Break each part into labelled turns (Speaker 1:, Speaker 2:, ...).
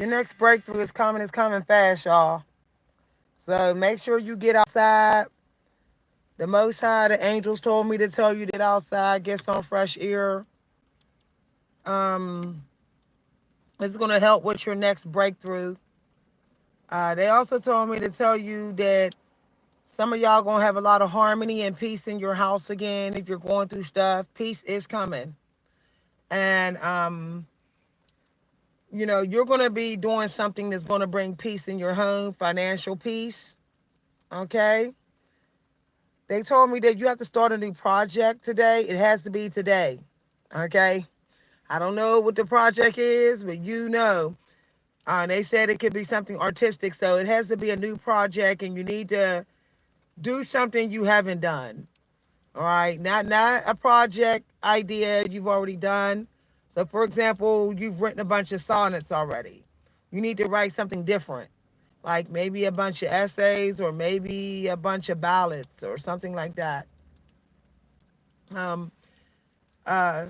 Speaker 1: Your next breakthrough is coming. It's coming fast, y'all. So make sure you get outside. The Most High, the angels told me to tell you that outside, get some fresh air. Um, it's going to help with your next breakthrough. They also told me to tell you that some of y'all going to have a lot of harmony and peace in your house again. If you're going through stuff, peace is coming. And, you're going to be doing something that's going to bring peace in your home, financial peace. Okay. They told me that you have to start a new project today. It has to be today. Okay. I don't know what the project is, but they said it could be something artistic. So it has to be a new project and you need to do something you haven't done. All right. Not a project idea you've already done. So for example, you've written a bunch of sonnets already. You need to write something different. Like maybe a bunch of essays or maybe a bunch of ballads or something like that. Um, uh,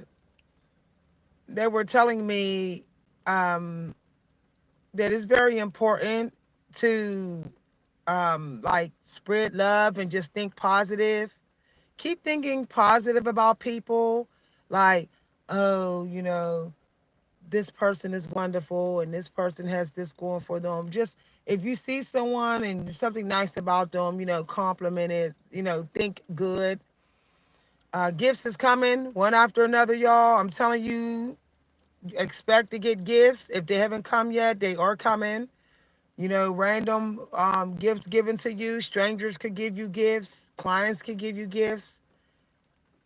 Speaker 1: they were telling me um, that it's very important to like spread love and just think positive. Keep thinking positive about people. Like, oh, this person is wonderful and this person has this going for them. Just if you see someone and something nice about them, compliment it, think good. Gifts is coming one after another, y'all. I'm telling you, expect to get gifts. If they haven't come yet, they are coming. Random gifts given to you. Strangers could give you gifts. Clients could give you gifts.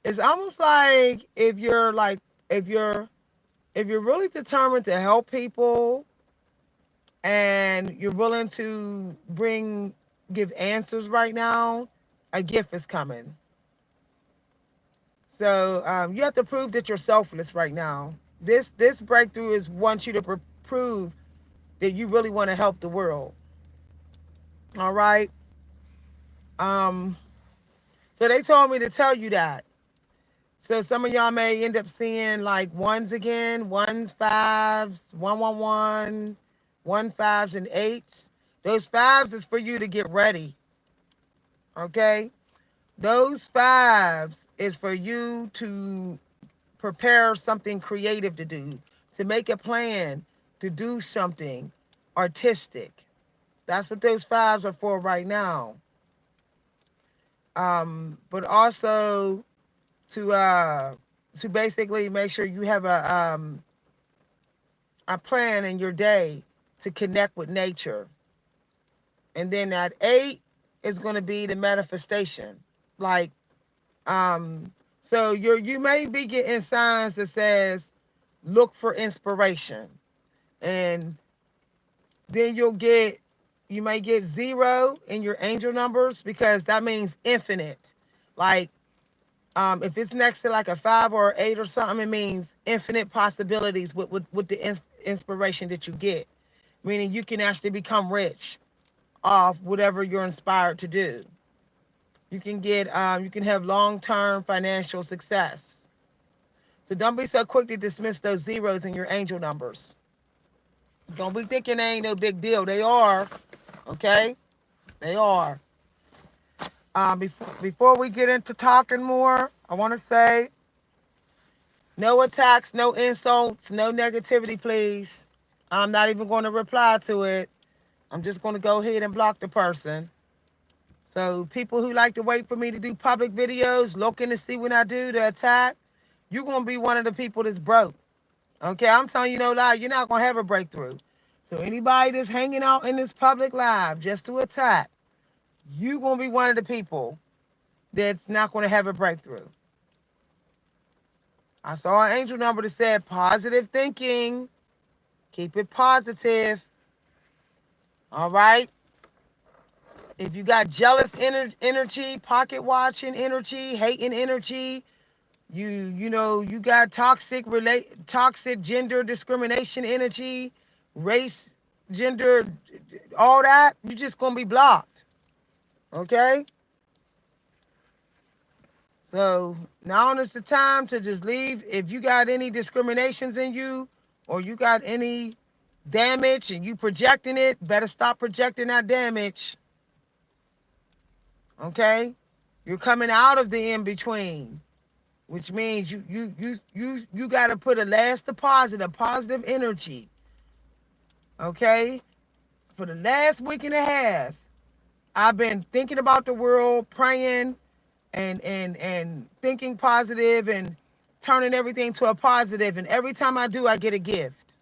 Speaker 1: It's almost like if you're really determined to help people and you're willing to give answers right now, a gift is coming. So you have to prove that you're selfless right now. This breakthrough is wants you to prove that you really want to help the world. All right. Um, so they told me to tell you that. So some of y'all may end up seeing like ones again, ones, fives, 111, one fives and eights. Those fives is for you to get ready. Okay? Those fives is for you to prepare something creative to do, to make a plan, to do something artistic. That's what those fives are for right now. But also to basically make sure you have a plan in your day to connect with nature. And then that eight is going to be the manifestation. Like, so you may be getting signs that says, look for inspiration. And then you may get zero in your angel numbers because that means infinite. Like, if it's next to like a five or an eight or something, it means infinite possibilities with the inspiration that you get. Meaning you can actually become rich off whatever you're inspired to do. You can have long-term financial success. So don't be so quick to dismiss those zeros in your angel numbers. Don't be thinking they ain't no big deal. They are, okay? They are. Before we get into talking more, I want to say no attacks, no insults, no negativity, please. I'm not even going to reply to it. I'm just going to go ahead and block the person. So people who like to wait for me to do public videos, looking to see when I do the attack, you're going to be one of the people that's broke. Okay, I'm telling you no lie, you're not going to have a breakthrough. So anybody that's hanging out in this public live just to attack, you're going to be one of the people that's not going to have a breakthrough. I saw an angel number that said positive thinking. Keep it positive. All right. If you got jealous energy, pocket watching energy, hating energy, you got toxic gender discrimination energy, race, gender, all that, you're just gonna be blocked. Okay? So now is the time to just leave. If you got any discriminations in you, or you got any damage and you projecting it, better stop projecting that damage. Okay? You're coming out of the in between, which means you got to put a last deposit of positive energy. Okay? For the last week and a half, I've been thinking about the world, praying and thinking positive and turning everything to a positive. And every time I do, I get a gift.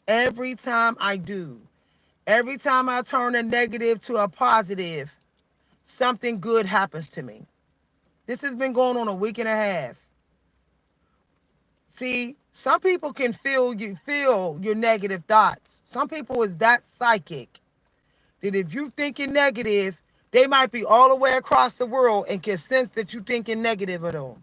Speaker 1: Every time I do. Every time I turn a negative to a positive, something good happens to me. This has been going on a week and a half. See, some people can feel your negative thoughts. Some people is that psychic that if you thinking negative, they might be all the way across the world and can sense that you thinking negative of them.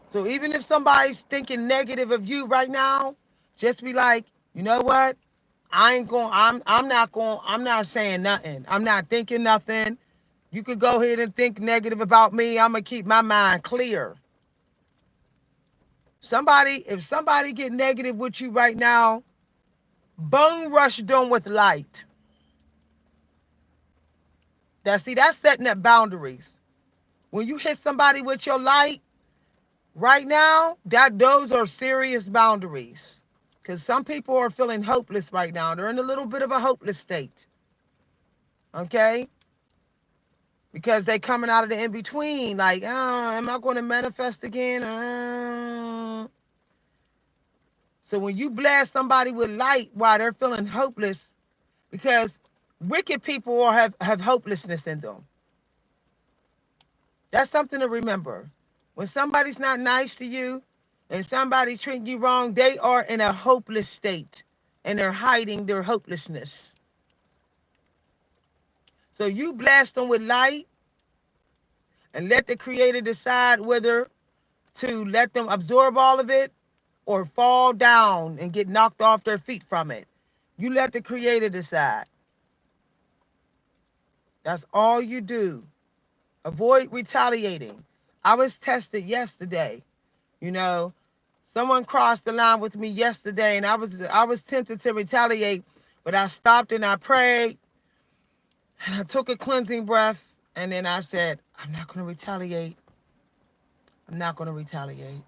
Speaker 1: So even if somebody's thinking negative of you right now, just be like, you know what? I'm not saying nothing. I'm not thinking nothing. You could go ahead and think negative about me. I'm gonna keep my mind clear. If somebody get negative with you right now, bone rush them with light. That's setting up boundaries. When you hit somebody with your light, right now, those are serious boundaries. Because some people are feeling hopeless right now. They're in a little bit of a hopeless state. Okay? Because they coming out of the in-between. Like, oh, am I going to manifest again? So when you blast somebody with light while they're feeling hopeless, because wicked people have hopelessness in them. That's something to remember. When somebody's not nice to you and somebody treating you wrong, they are in a hopeless state and they're hiding their hopelessness. So you blast them with light and let the Creator decide whether to let them absorb all of it or fall down and get knocked off their feet from it. You let the Creator decide. That's all you do. Avoid retaliating. I was tested yesterday. You know, someone crossed the line with me yesterday and I was tempted to retaliate, but I stopped and I prayed and I took a cleansing breath and then I said, I'm not going to retaliate. I'm not going to retaliate.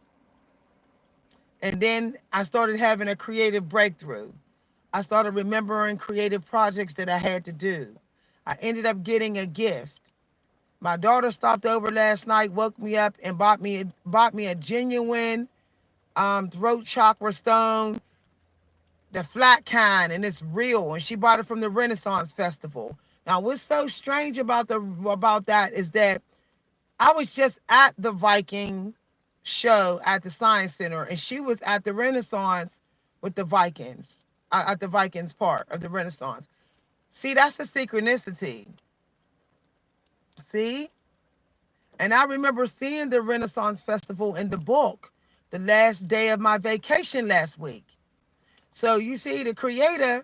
Speaker 1: And then I started having a creative breakthrough. I started remembering creative projects that I had to do. I ended up getting a gift. My daughter stopped over last night, woke me up, and bought me a genuine throat chakra stone, the flat kind, and it's real. And she bought it from the Renaissance Festival. Now, what's so strange about that is that I was just at the Viking show at the Science Center, and she was at the Renaissance with the Vikings, at the Vikings part of the Renaissance. See, that's a synchronicity. See? And I remember seeing the Renaissance Festival in the book the last day of my vacation last week. So you see, the Creator,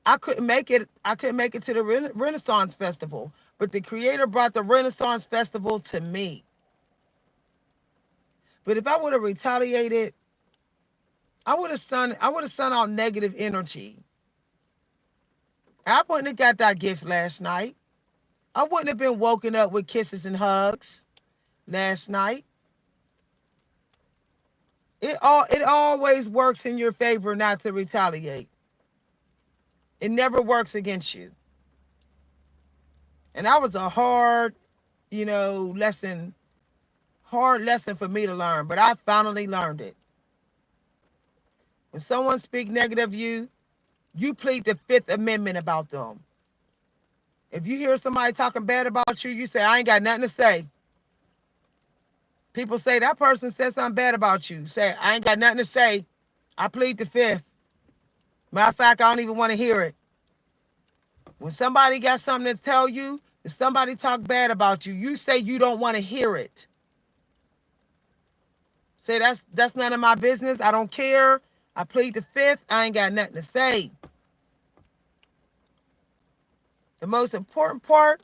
Speaker 1: I couldn't make it to the Renaissance Festival, but the Creator brought the Renaissance Festival to me. But if I would have retaliated, I would have sent out negative energy. I wouldn't have got that gift last night. I wouldn't have been woken up with kisses and hugs last night. It always works in your favor not to retaliate. It never works against you. And that was a hard lesson for me to learn, but I finally learned it. When someone speaks negative of you, you plead the Fifth Amendment about them. If you hear somebody talking bad about you, you say, I ain't got nothing to say. People say that person said something bad about you. Say, I ain't got nothing to say. I plead the Fifth. Matter of fact, I don't even want to hear it. When somebody got something to tell you, if somebody talk bad about you, you say you don't want to hear it. Say that's none of my business. I don't care. I plead the Fifth. I ain't got nothing to say. The most important part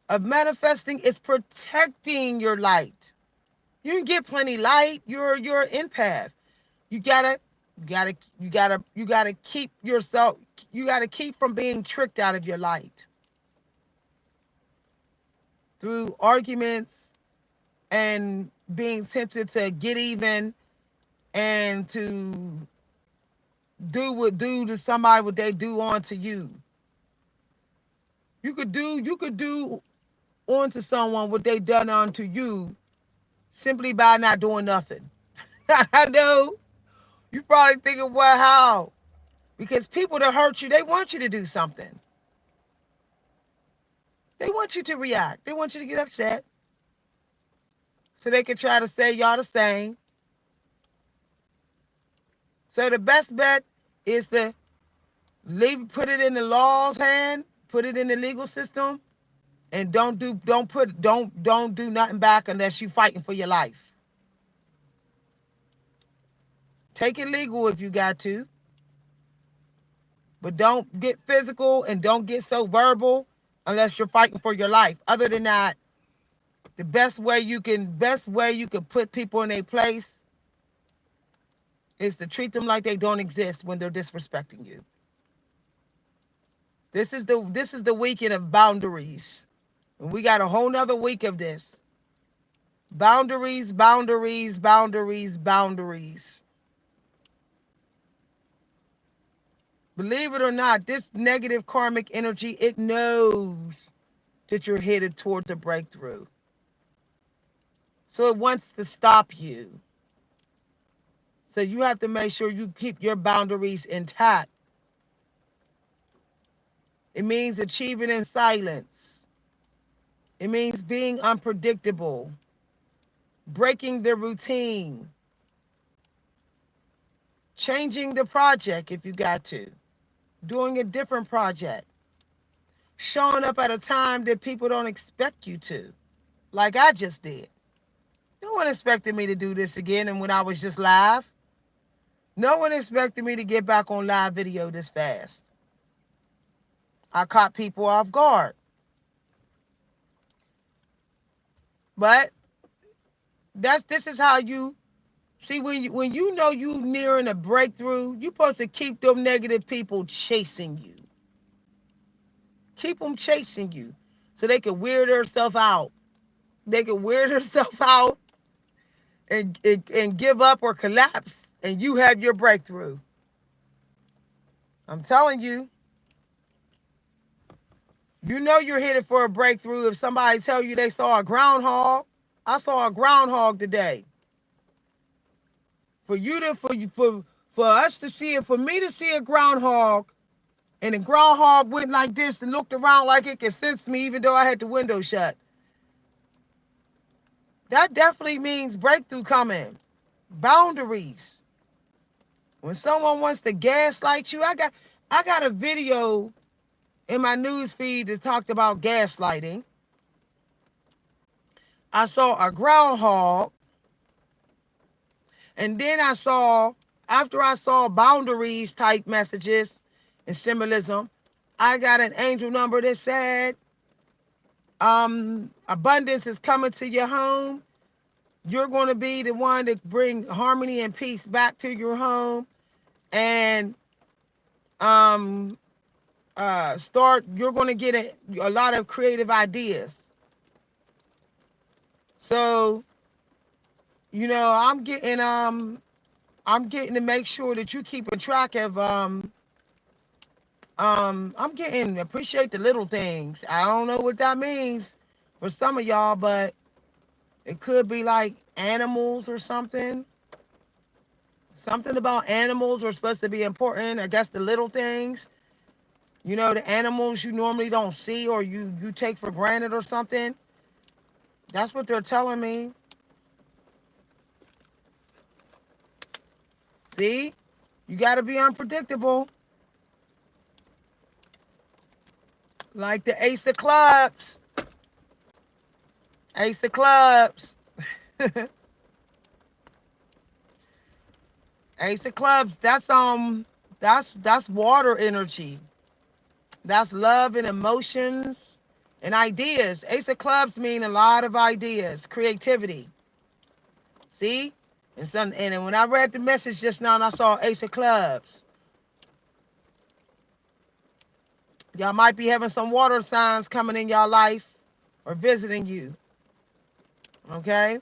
Speaker 1: of manifesting is protecting your light. You can get plenty light. You're an empath. You gotta You gotta keep yourself. You gotta keep from being tricked out of your light through arguments and being tempted to get even and to do to somebody what they do onto you. You could do onto someone what they done onto you simply by not doing nothing. I know you probably thinking, well, how? Because people that hurt you, they want you to do something. They want you to react. They want you to get upset so they can try to say y'all the same. So the best bet is to put it in the law's hand, put it in the legal system, and don't do nothing back unless you fighting for your life. Take it legal if you got to, but don't get physical and don't get so verbal unless you're fighting for your life. Other than that, the best way you can put people in their place is to treat them like they don't exist when they're disrespecting you. This is the weekend of boundaries. And we got a whole nother week of this. Boundaries, boundaries, boundaries, boundaries. Believe it or not, this negative karmic energy, it knows that you're headed towards a breakthrough. So it wants to stop you. So you have to make sure you keep your boundaries intact. It means achieving in silence. It means being unpredictable, breaking the routine, changing the project if you got to, doing a different project, showing up at a time that people don't expect you to, like I just did. No one expected me to do this again, and when I was just live, no one expected me to get back on live video this fast. I caught people off guard. But this is how you see when you know you nearing a breakthrough, you're supposed to keep them negative people chasing you. Keep them chasing you so they can wear themselves out. They can wear themselves out and give up or collapse, and you have your breakthrough. I'm telling you, you know you're headed for a breakthrough if somebody tell you they saw a groundhog. I saw a groundhog today. For us to see it, for me to see a groundhog, and the groundhog went like this and looked around like it could sense me even though I had the window shut. That definitely means breakthrough coming. Boundaries. When someone wants to gaslight you, I got a video in my news feed that talked about gaslighting. I saw a groundhog, and then after I saw boundaries type messages and symbolism, I got an angel number that said, abundance is coming to your home. You're going to be the one to bring harmony and peace back to your home, and you're going to get a lot of creative ideas. So, I'm getting to make sure that you keep a track of I'm getting appreciate the little things. I don't know what that means for some of y'all, but it could be like animals or something. Something about animals are supposed to be important. I guess the little things, the animals you normally don't see or you take for granted or something. That's what they're telling me. See? You got to be unpredictable. Like the Ace of Clubs. Ace of Clubs. Ace of Clubs, that's water energy. That's love and emotions and ideas. Ace of Clubs mean a lot of ideas, creativity. See? And then when I read the message just now and I saw Ace of Clubs, y'all might be having some water signs coming in y'all life or visiting you. Okay?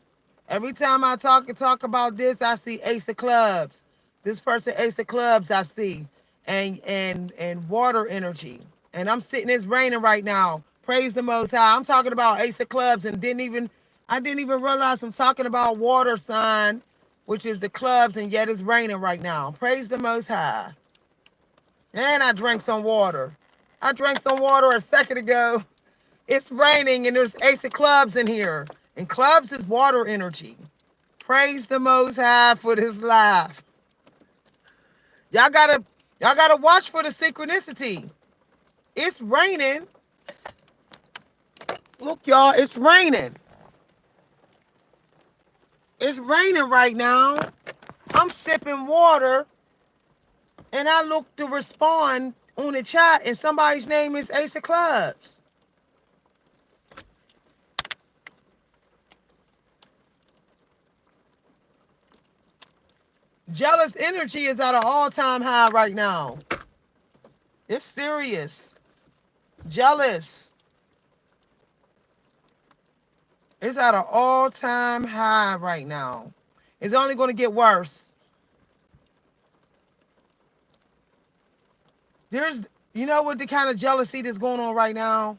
Speaker 1: Every time I talk about this, I see Ace of Clubs. This person, Ace of Clubs, I see. And water energy. And I'm sitting, it's raining right now. Praise the Most High. I'm talking about Ace of Clubs and I didn't even realize I'm talking about water sign, which is the clubs, and yet it's raining right now. Praise the Most High. And I drank some water. I drank some water a second ago. It's raining and there's Ace of Clubs in here. And clubs is water energy. Praise the Most High for this life. Y'all gotta watch for the synchronicity. It's raining. Look, y'all, it's raining. It's raining right now. I'm sipping water and I look to respond on the chat and somebody's name is Ace of Clubs. Jealous energy is at an all-time high right now. It's serious. Jealous. It's at an all-time high right now. It's only going to get worse. You know what the kind of jealousy that's going on right now?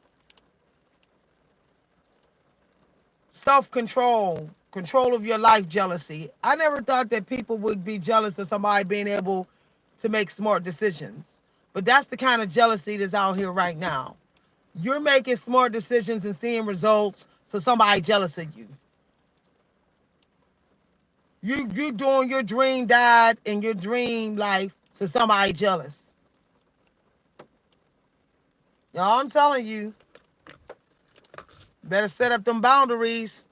Speaker 1: Self-control, control of your life jealousy. I never thought that people would be jealous of somebody being able to make smart decisions. But that's the kind of jealousy that's out here right now. You're making smart decisions and seeing results, so somebody jealous of you. You doing your dream died in your dream life, so somebody jealous. Y'all, I'm telling you, better set up them boundaries.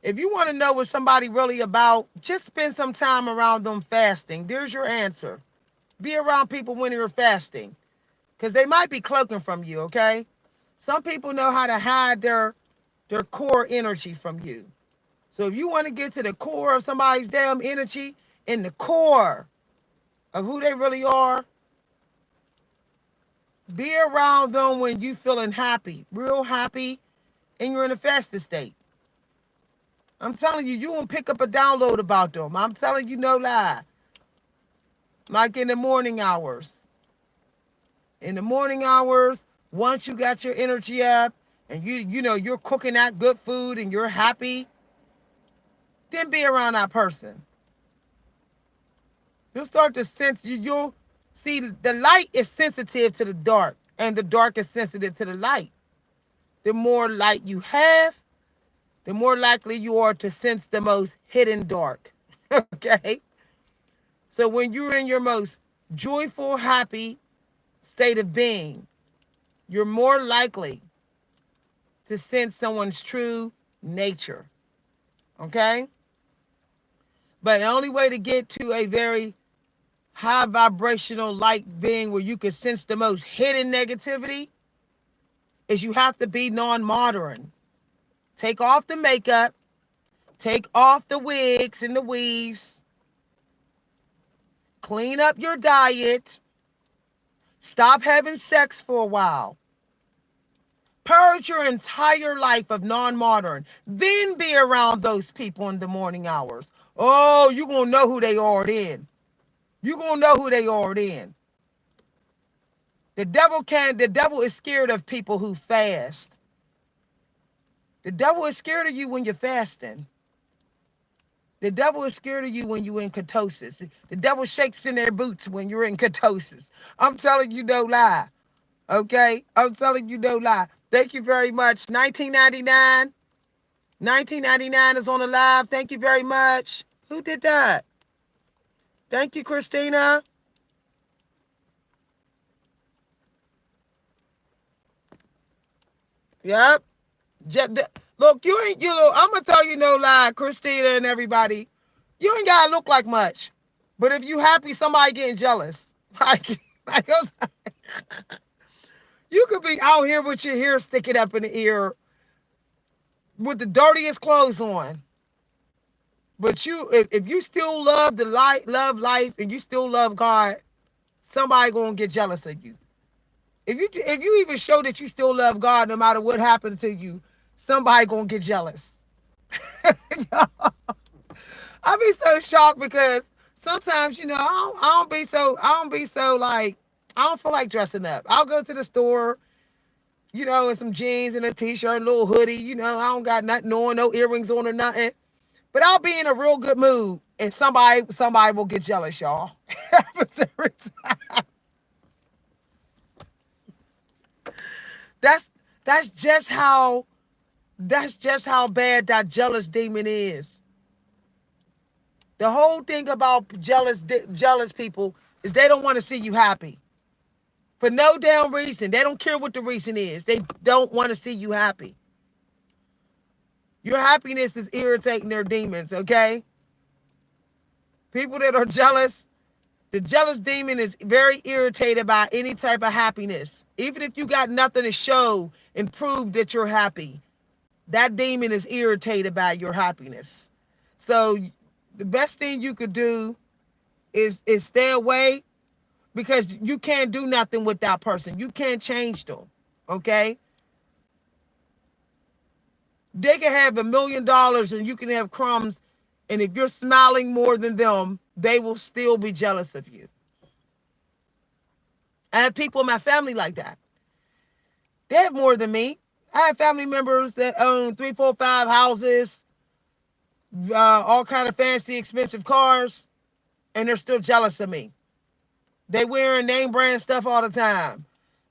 Speaker 1: If you want to know what somebody really about, just spend some time around them fasting. There's your answer. Be around people when you're fasting, because they might be cloaking from you, okay? Some people know how to hide their core energy from you. So if you want to get to the core of somebody's damn energy, in the core of who they really are, be around them when you feeling happy, real happy, and you're in a fasted state. I'm telling you, you won't pick up a download about them. I'm telling you, no lie. Like in the morning hours. In the morning hours, once you got your energy up and you know you're cooking that good food and you're happy, then be around that person. You'll start to sense, you'll see the light is sensitive to the dark and the dark is sensitive to the light. The more light you have, the more likely you are to sense the most hidden dark. Okay? So when you're in your most joyful, happy state of being, you're more likely to sense someone's true nature. Okay? But the only way to get to a very high vibrational light being where you can sense the most hidden negativity is you have to be non-modern. Take off the makeup, take off the wigs and the weaves, clean up your diet, stop having sex for a while, purge your entire life of non-modern, then be around those people in the morning hours. Oh, you're going to know who they are then. You're going to know who they are then. The devil is scared of people who fast. The devil is scared of you when you're fasting. The devil is scared of you when you're in ketosis. The devil shakes in their boots when you're in ketosis. I'm telling you no lie. Okay? I'm telling you no lie. Thank you very much. 1999. 1999 is on the live. Thank you very much. Who did that? Thank you, Christina. Yep. Look, I'm going to tell you no lie, Christina and everybody. You ain't got to look like much. But if you happy, somebody getting jealous. Like you could be out here with your hair sticking up in the ear. with the dirtiest clothes on. But if you still love the light, love life, and you still love God, somebody gonna get jealous of you. If you even show that you still love God, no matter what happened to you, somebody gonna get jealous. I be so shocked because sometimes I don't be so like I don't feel like dressing up. I'll go to the store, in some jeans and a t-shirt, a little hoodie. I don't got nothing on, no earrings on or nothing. But I'll be in a real good mood, and somebody will get jealous, y'all. Happens every time. That's that's just how that's just how bad that jealous demon is. The whole thing about jealous people is they don't want to see you happy for no damn reason. They don't care what the reason is. They don't want to see you happy. Your happiness is irritating their demons. Okay, people that are jealous. The jealous demon is very irritated by any type of happiness. Even if you got nothing to show and prove that you're happy, that demon is irritated by your happiness. So the best thing you could do is stay away, because you can't do nothing with that person. You can't change them. Okay? They can have $1 million and you can have crumbs, and if you're smiling more than them, they will still be jealous of you. I have people in my family like that. They have more than me. I have family members that own 3, 4, 5 houses, all kind of fancy, expensive cars, and they're still jealous of me. They wearing name brand stuff all the time,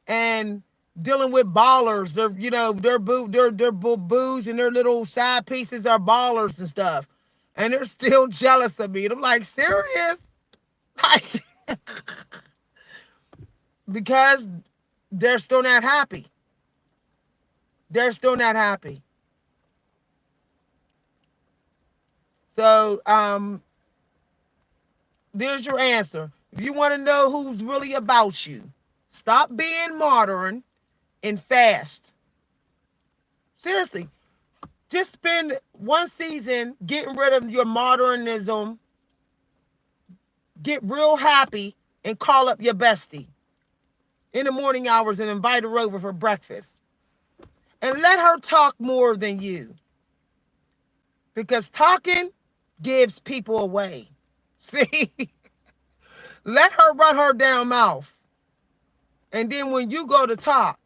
Speaker 1: and dealing with ballers. Their booze and their little side pieces are ballers and stuff, and they're still jealous of me. And I'm like, serious? Like, because they're still not happy. They're still not happy. So, there's your answer. If you want to know who's really about you, stop being modern and fast. Seriously, just spend one season getting rid of your modernism, get real happy, and call up your bestie in the morning hours and invite her over for breakfast. And let her talk more than you. Because talking gives people away. See? Let her run her damn mouth. And then when you go to talk,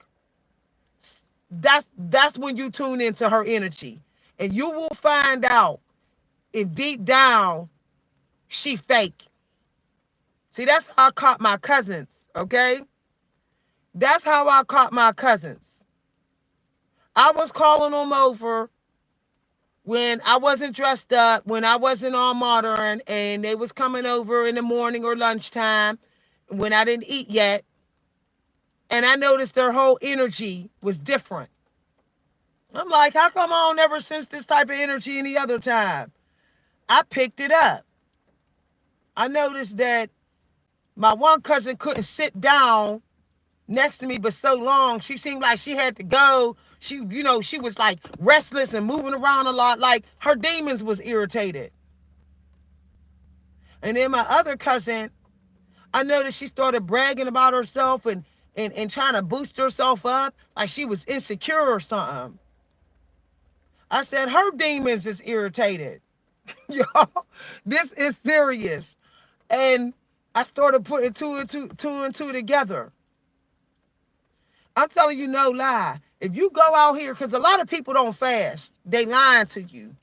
Speaker 1: that's when you tune into her energy. And you will find out if deep down she fake. See, that's how I caught my cousins, okay? That's how I caught my cousins. I was calling them over when I wasn't dressed up, when I wasn't all modern, and they was coming over in the morning or lunchtime when I didn't eat yet. And I noticed their whole energy was different. I'm like, how come I don't ever sense this type of energy any other time? I picked it up. I noticed that my one cousin couldn't sit down next to me but so long. She seemed like she had to go. She was like restless and moving around a lot, like her demons was irritated. And then my other cousin, I noticed she started bragging about herself and trying to boost herself up like she was insecure or something. I said, her demons is irritated. Yo, this is serious. And I started putting two and two together. I'm telling you no lie. If you go out here, because a lot of people don't fast, they lying to you.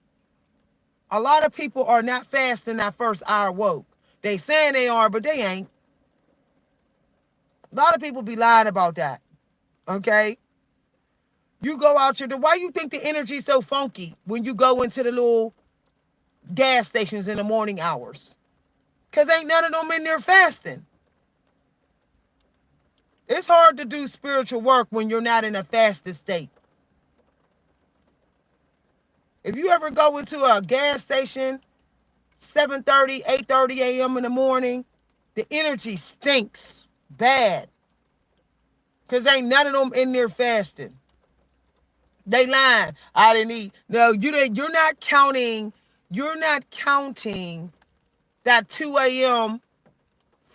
Speaker 1: A lot of people are not fasting that first hour woke. They saying they are, but they ain't. A lot of people be lying about that. Okay? You go out here, why you think the energy's so funky when you go into the little gas stations in the morning hours? Because ain't none of them in there fasting. It's hard to do spiritual work when you're not in a fasted state. If you ever go into a gas station, 7:30, 8:30 a.m. in the morning, the energy stinks bad. Because ain't none of them in there fasting. They lying. I didn't eat. No, you're not counting. You're not counting that 2 a.m.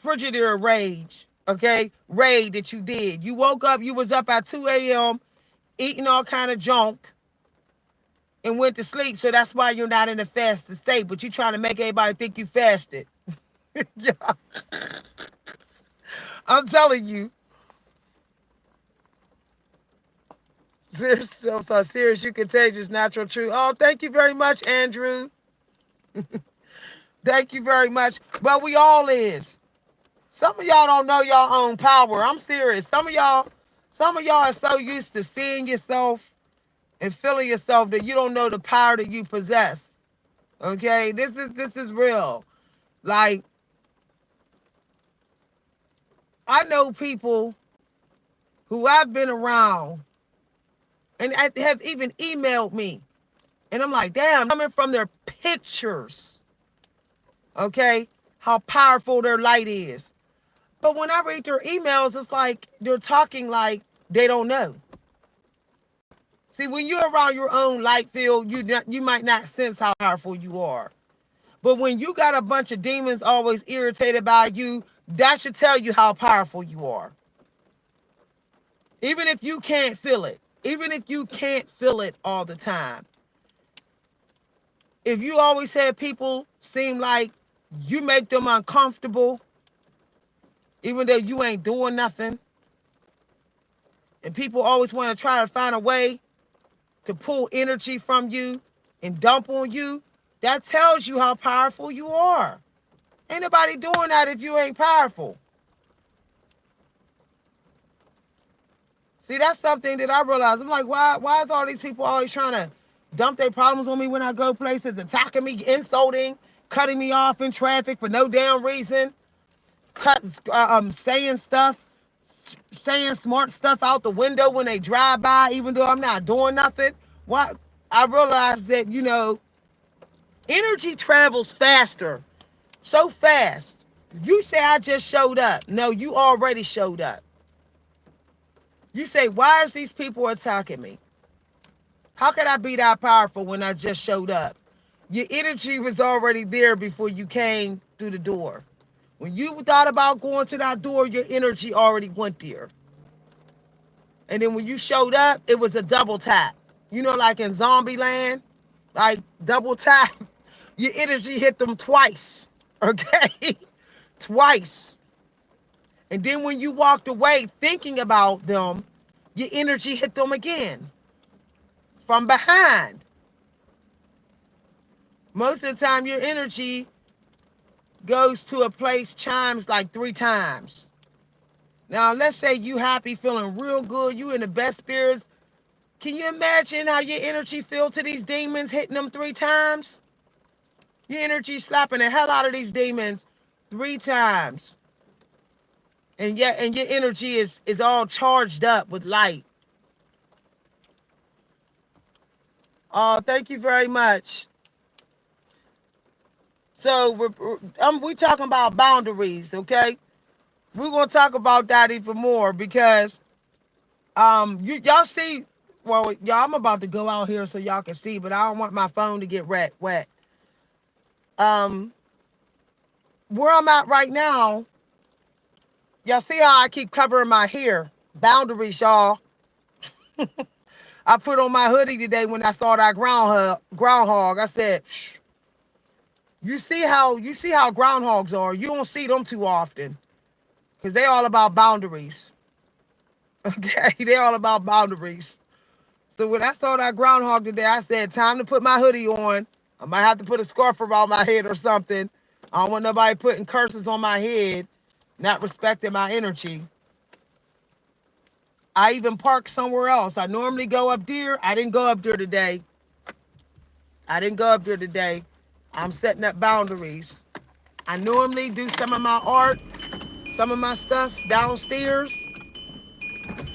Speaker 1: Frigidaire rage. Okay, raid that you did. You woke up. You was up at 2 a.m. eating all kind of junk and went to sleep. So that's why you're not in a fasted state. But you trying to make everybody think you fasted. Yeah, I'm telling you. Serious, so serious, you contagious, natural truth. Oh, thank you very much, Andrew. Thank you very much. But we all is. Some of y'all don't know your own power. I'm serious. Some of y'all are so used to seeing yourself and feeling yourself that you don't know the power that you possess. Okay? This is real. Like, I know people who I've been around and have even emailed me. And I'm like, damn, coming from their pictures, okay, how powerful their light is. But when I read their emails, it's like they're talking like they don't know. See, when you're around your own light field, you might not sense how powerful you are. But when you got a bunch of demons always irritated by you, that should tell you how powerful you are. Even if you can't feel it, even if you can't feel it all the time. If you always have people seem like you make them uncomfortable, even though you ain't doing nothing, and people always want to try to find a way to pull energy from you and dump on you, that tells you how powerful you are. Ain't nobody doing that if you ain't powerful. See, that's something that I realized. I'm like, why is all these people always trying to dump their problems on me when I go places, attacking me, insulting, cutting me off in traffic for no damn reason, saying stuff, saying smart stuff out the window when they drive by, even though I'm not doing nothing. What I realized that, energy travels faster, so fast. You say I just showed up. No, you already showed up. You say, why is these people attacking me? How could I be that powerful when I just showed up? Your energy was already there before you came through the door. When you thought about going to that door, your energy already went there. And then when you showed up, it was a double tap. Like in Zombie Land, like double tap. Your energy hit them twice. Okay? Twice. And then when you walked away thinking about them, your energy hit them again from behind. Most of the time, your energy goes to a place, chimes like 3 times. Now, let's say you happy, feeling real good, you in the best spirits. Can you imagine how your energy feel to these demons hitting them 3 times? Your energy slapping the hell out of these demons 3 times. And your energy is all charged up with light. Oh, thank you very much. So we talking about boundaries, okay? We're gonna talk about that even more because y'all see, well, y'all, I'm about to go out here so y'all can see, but I don't want my phone to get wet. Um, where I'm at right now, y'all see how I keep covering my hair? Boundaries, y'all. I put on my hoodie today when I saw that groundhog. I said, you see how groundhogs are. You don't see them too often because they all about boundaries. Okay, they all about boundaries. So when I saw that groundhog today, I said, time to put my hoodie on. I might have to put a scarf around my head or something. I don't want nobody putting curses on my head, not respecting my energy. I even parked somewhere else. I normally go up there. I didn't go up there today. I'm setting up boundaries. I normally do some of my art, some of my stuff downstairs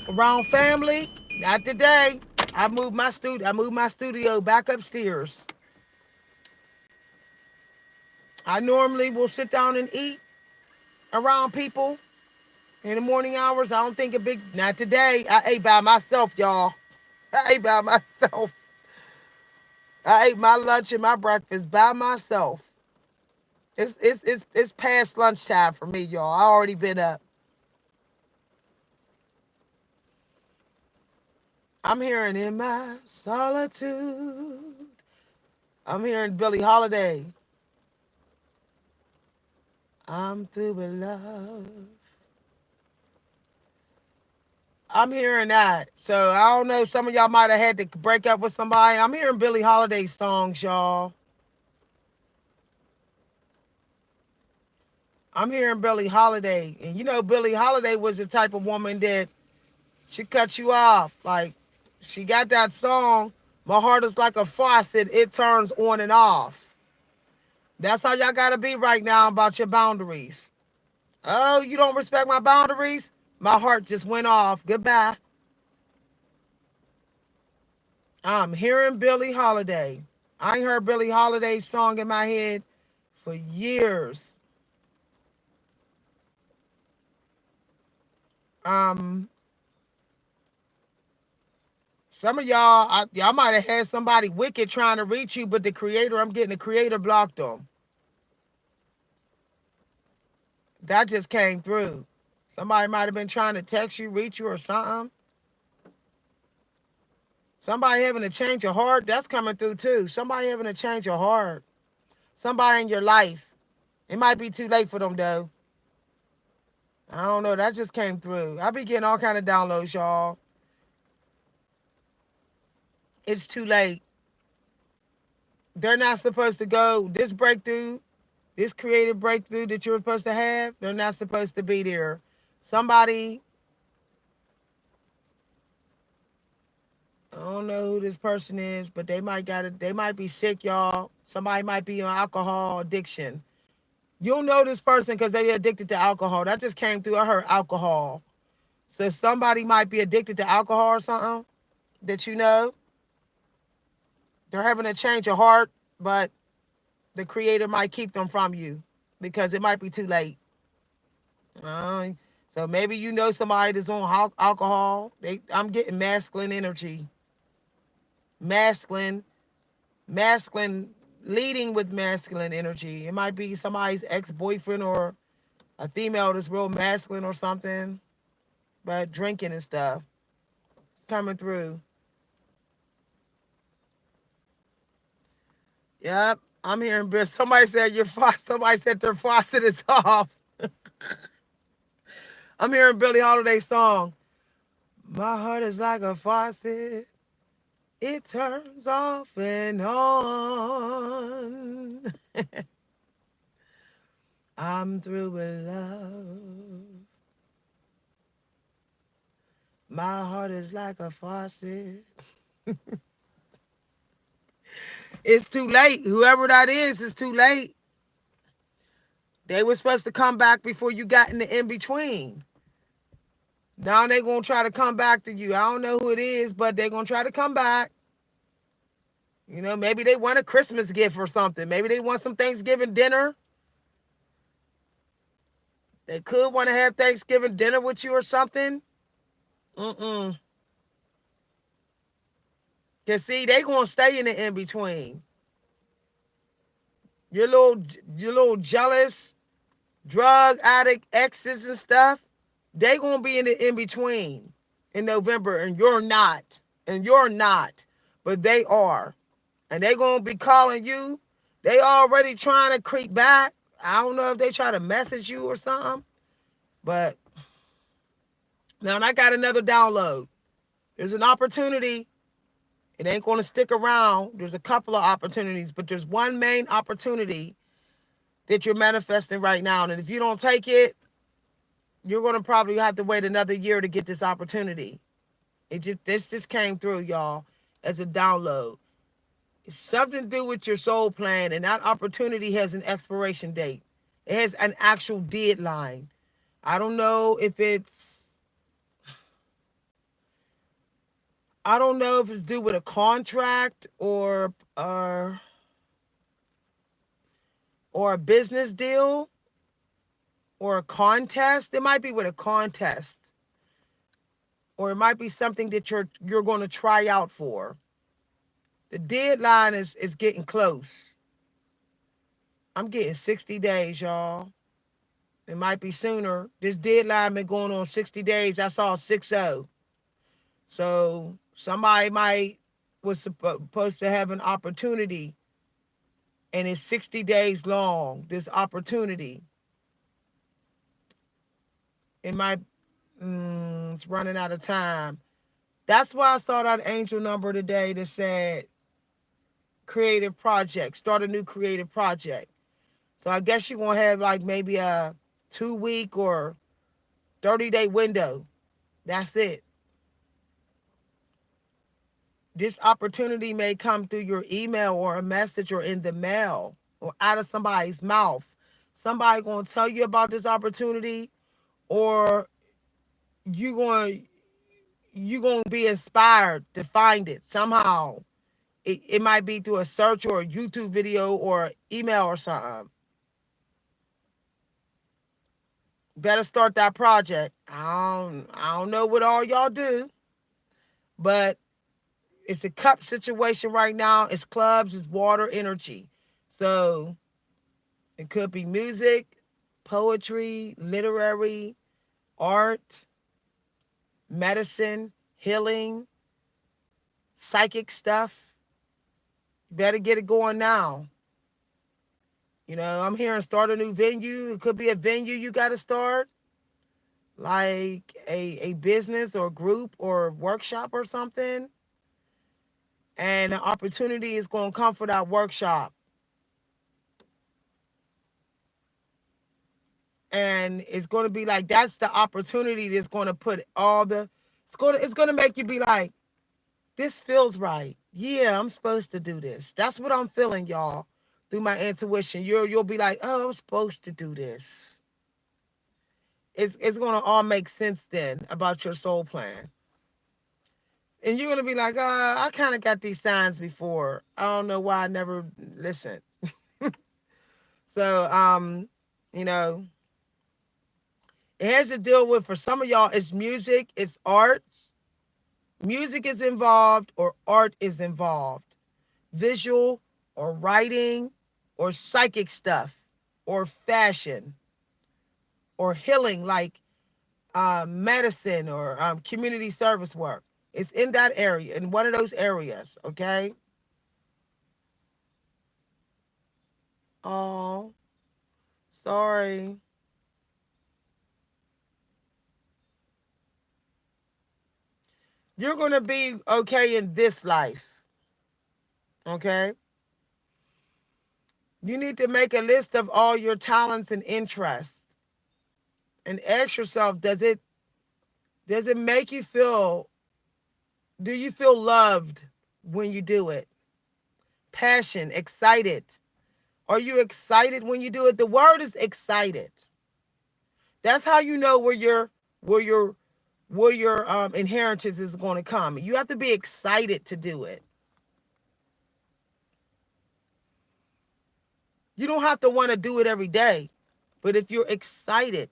Speaker 1: around family. Not today. I moved my studio back upstairs. I normally will sit down and eat around people in the morning hours. I don't think a big, not today. I ate by myself, y'all. I ate by myself. I ate my lunch and my breakfast by myself. It's past lunchtime for me, y'all. I already been up. I'm hearing in my solitude. I'm hearing Billie Holiday. I'm through with love. I'm hearing that. So I don't know. Some of y'all might have had to break up with somebody. I'm hearing Billie Holiday songs, y'all. I'm hearing Billie Holiday. And you know, Billie Holiday was the type of woman that she cut you off. Like, she got that song, My Heart is Like a Faucet, it turns on and off. That's how y'all gotta be right now about your boundaries. Oh, you don't respect my boundaries? My heart just went off. Goodbye. I'm hearing Billie Holiday. I ain't heard Billie Holiday's song in my head for years. Um, some of y'all might have had somebody wicked trying to reach you, but I'm getting the creator blocked them. That just came through. Somebody might have been trying to text you, reach you, or something. Somebody having a change of heart, that's coming through too. Somebody having a change of heart. Somebody in your life. It might be too late for them though. I don't know. That just came through. I be getting all kind of downloads, y'all. It's too late. They're not supposed to go. This breakthrough, this creative breakthrough that you're supposed to have, they're not supposed to be there. Somebody, I don't know who this person is, but they might got it. They might be sick, y'all. Somebody might be on alcohol addiction. You'll know this person because they're addicted to alcohol. That just came through. I heard alcohol. So somebody might be addicted to alcohol or something that you know. They're having a change of heart, but the creator might keep them from you because it might be too late. Uh, so maybe you know somebody that's on alcohol. I'm getting masculine energy. Masculine, masculine, leading with masculine energy. It might be somebody's ex-boyfriend or a female that's real masculine or something, but drinking and stuff. It's coming through. Yep. I'm hearing somebody said somebody said their faucet is off. I'm hearing Billie Holiday's song. My heart is like a faucet. It turns off and on. I'm through with love. My heart is like a faucet. It's too late. Whoever that is, it's too late. They were supposed to come back before you got in the in between. Now they're going to try to come back to you. I don't know who it is, but they're going to try to come back. You know, maybe they want a Christmas gift or something. Maybe they want some Thanksgiving dinner. They could want to have Thanksgiving dinner with you or something. Mm-mm. Cause see, they gonna stay in the in between. Your little jealous drug addict exes and stuff. They gonna be in the in between in November, and you're not, and you're not, but they are, and they gonna be calling you. They already trying to creep back. I don't know if they try to message you or something, but now I got another download. There's an opportunity. It ain't going to stick around. There's a couple of opportunities, but there's one main opportunity that you're manifesting right now. And if you don't take it, you're going to probably have to wait another year to get this opportunity. This just came through, y'all, as a download. It's something to do with your soul plan, and that opportunity has an expiration date. It has an actual deadline. I don't know if it's I don't know if it's due with a contract or a business deal or a contest. It might be with a contest. or it might be something that you're going to try out for. The deadline is getting close. I'm getting 60 days, y'all. It might be sooner. This deadline been going on 60 days. I saw 60. So somebody might was supposed to have an opportunity, and it's 60 days long. This opportunity, it might it's running out of time. That's why I saw that angel number today that said creative project, start a new creative project. So I guess you're gonna have like maybe a 2 week or 30-day window. That's it. This opportunity may come through your email or a message or in the mail or out of somebody's mouth. Somebody gonna tell you about this opportunity, or you going you gonna be inspired to find it somehow. It might be through a search or a YouTube video or email or something. Better start that project. I don't know what all y'all do, but it's a cup situation right now. It's clubs, it's water, energy. So it could be music, poetry, literary, art, medicine, healing, psychic stuff. You better get it going now. I'm hearing start a new venue. It could be a venue you got to start, like a business or group or workshop or something. And the opportunity is going to come for that workshop. And it's going to be like, that's the opportunity that's going to put all the, it's going to make you be like, this feels right. Yeah, I'm supposed to do this. That's what I'm feeling, y'all, through my intuition. You'll be like, oh, I'm supposed to do this. It's going to all make sense then about your soul plan. And you're going to be like, I kind of got these signs before. I don't know why I never listened. So, you know, it has to deal with, for some of y'all, it's music, it's arts. Music is involved or art is involved. Visual or writing or psychic stuff or fashion or healing, like medicine or community service work. It's in that area, in one of those areas, okay? Oh, sorry. You're going to be okay in this life, okay? You need to make a list of all your talents and interests and ask yourself, does it make you feel, do you feel loved when you do it? Passion, excited. Are you excited when you do it? The word is excited. That's how you know where your inheritance is going to come. You have to be excited to do it. You don't have to want to do it every day, but if you're excited,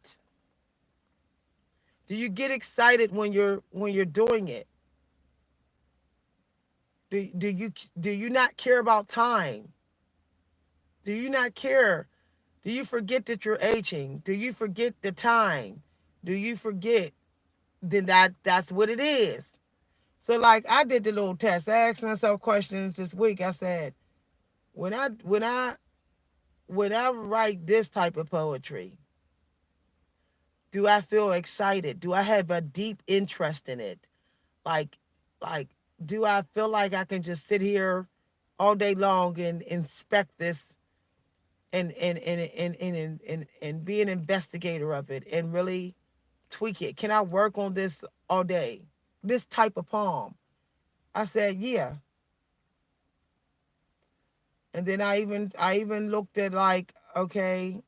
Speaker 1: do you get excited when you're doing it? Do you not care about time? Do you not care? Do you forget that you're aging? Do you forget the time? Do you forget? Then that's what it is. So like I did the little test. I asked myself questions this week. I said, when I write this type of poetry, do I feel excited? Do I have a deep interest in it? Like like do I feel like I can just sit here all day long and inspect this and be an investigator of it and really tweak it? Can I work on this all day? This type of poem. I said, yeah. And then I even looked at like, okay,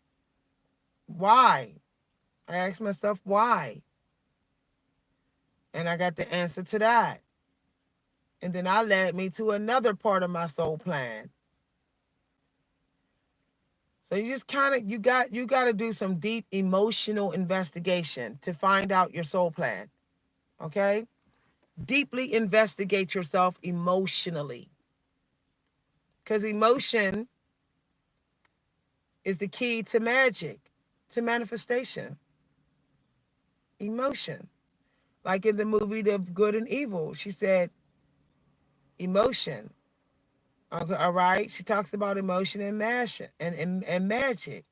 Speaker 1: why? I asked myself why. And I got the answer to that. And then I led me to another part of my soul plan. So you just kind of you got to do some deep emotional investigation to find out your soul plan. Okay? Deeply investigate yourself emotionally. Because emotion is the key to magic, to manifestation. Emotion. Like in the movie The Good and Evil, she said emotion. Okay, all right. She talks about emotion and and magic.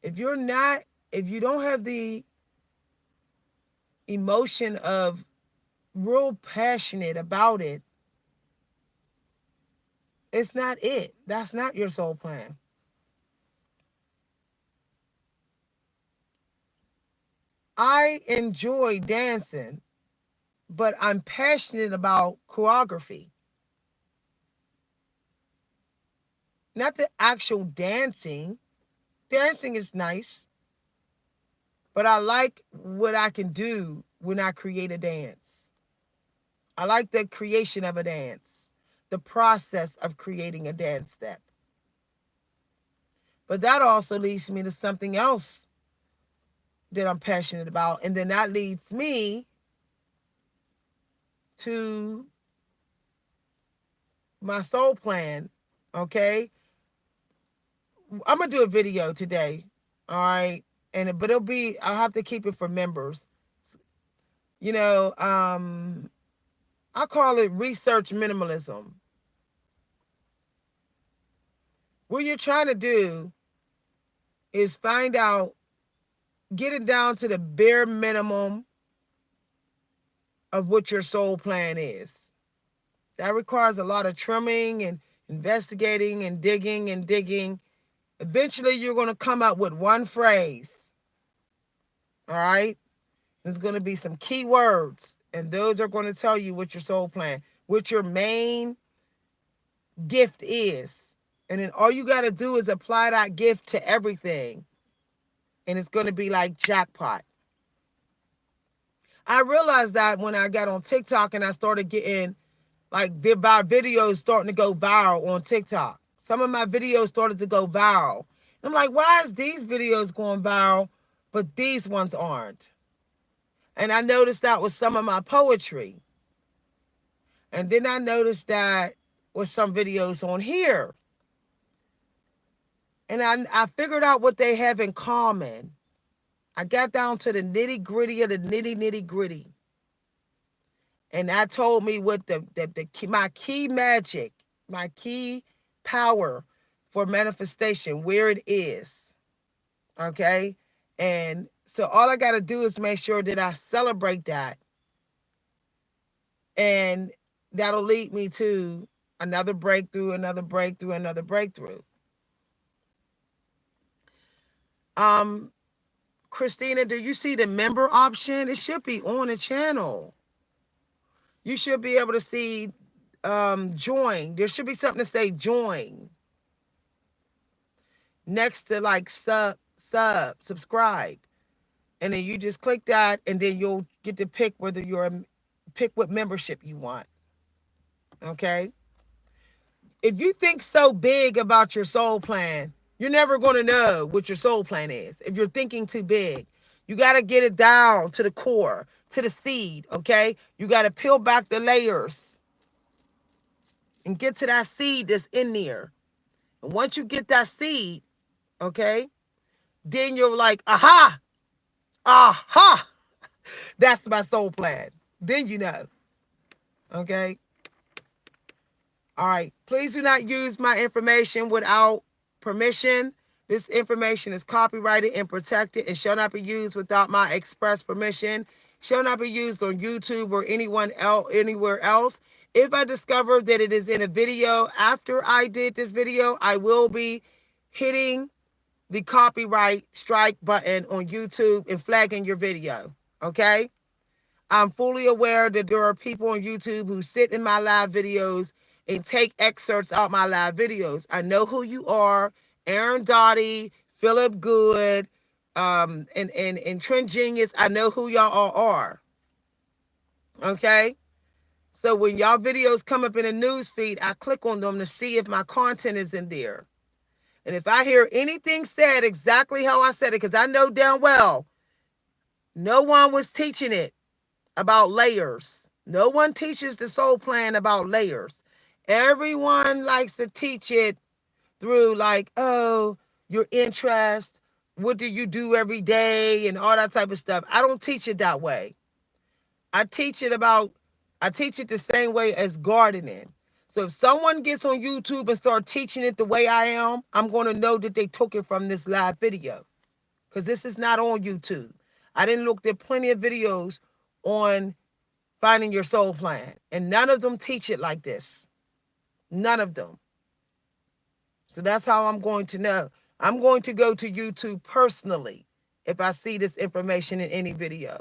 Speaker 1: If you're not, if you don't have the emotion of real passionate about it, it's not it. That's not your soul plan. I enjoy dancing, but I'm passionate about choreography. Not the actual dancing. Dancing is nice, but I like what I can do when I create a dance. I like the creation of a dance, the process of creating a dance step. But that also leads me to something else that I'm passionate about. And then that leads me to my soul plan. Okay. I'm going to do a video today. All right. But it'll be, I'll have to keep it for members. You know, I call it research minimalism. What you're trying to do is find out, get it down to the bare minimum of what your soul plan is. That requires a lot of trimming and investigating and digging and digging. Eventually, you're going to come up with one phrase. All right. There's going to be some key words, and those are going to tell you what your soul plan, what your main gift is. And then all you got to do is apply that gift to everything. And it's going to be like jackpot. I realized that when I got on TikTok and I started getting like videos starting to go viral on TikTok. Some of my videos started to go viral. And I'm like, why is these videos going viral, but these ones aren't? And I noticed that with some of my poetry. And then I noticed that with some videos on here. And I figured out what they have in common. I got down to the nitty gritty of the nitty gritty. And that told me what the key, my key magic, my key power for manifestation, where it is. Okay. And so all I got to do is make sure that I celebrate that. And that'll lead me to another breakthrough, another breakthrough, another breakthrough. Um, Christina, do you see the member option? It should be on the channel. You should be able to see join. There should be something to say join next to like subscribe. And then you just click that, and then you'll get to pick whether pick what membership you want. Okay. If you think so big about your soul plan, you're never going to know what your soul plan is. If you're thinking too big, you got to get it down to the core, to the seed. Okay. You got to peel back the layers and get to that seed that's in there. And once you get that seed, okay, then you're like, aha, aha, that's my soul plan. Then you know. Okay. All right. Please do not use my information without permission. This information is copyrighted and protected and shall not be used without my express permission. Shall not be used on YouTube or anywhere else. If I discover that it is in a video after I did this video, I will be hitting the copyright strike button on YouTube and flagging your video. Okay? I'm fully aware that there are people on YouTube who sit in my live videos and take excerpts out my live videos. I know who you are. Aaron Dottie, Philip Good, and Trent Genius. I know who y'all all are. Okay? So when y'all videos come up in a news feed, I click on them to see if my content is in there. And if I hear anything said exactly how I said it, because I know damn well no one was teaching it about layers. No one teaches the soul plan about layers. Everyone likes to teach it through like, oh, your interest, what do you do every day, and all that type of stuff. I don't teach it that way. I teach it about, I teach it the same way as gardening. So if someone gets on YouTube and start teaching it the way I am, I'm going to know that they took it from this live video because this is not on YouTube. I didn't look, there are plenty of videos on finding your soul plan, and none of them teach it like this. None of them. So that's how I'm going to know. I'm going to go to YouTube personally if I see this information in any video.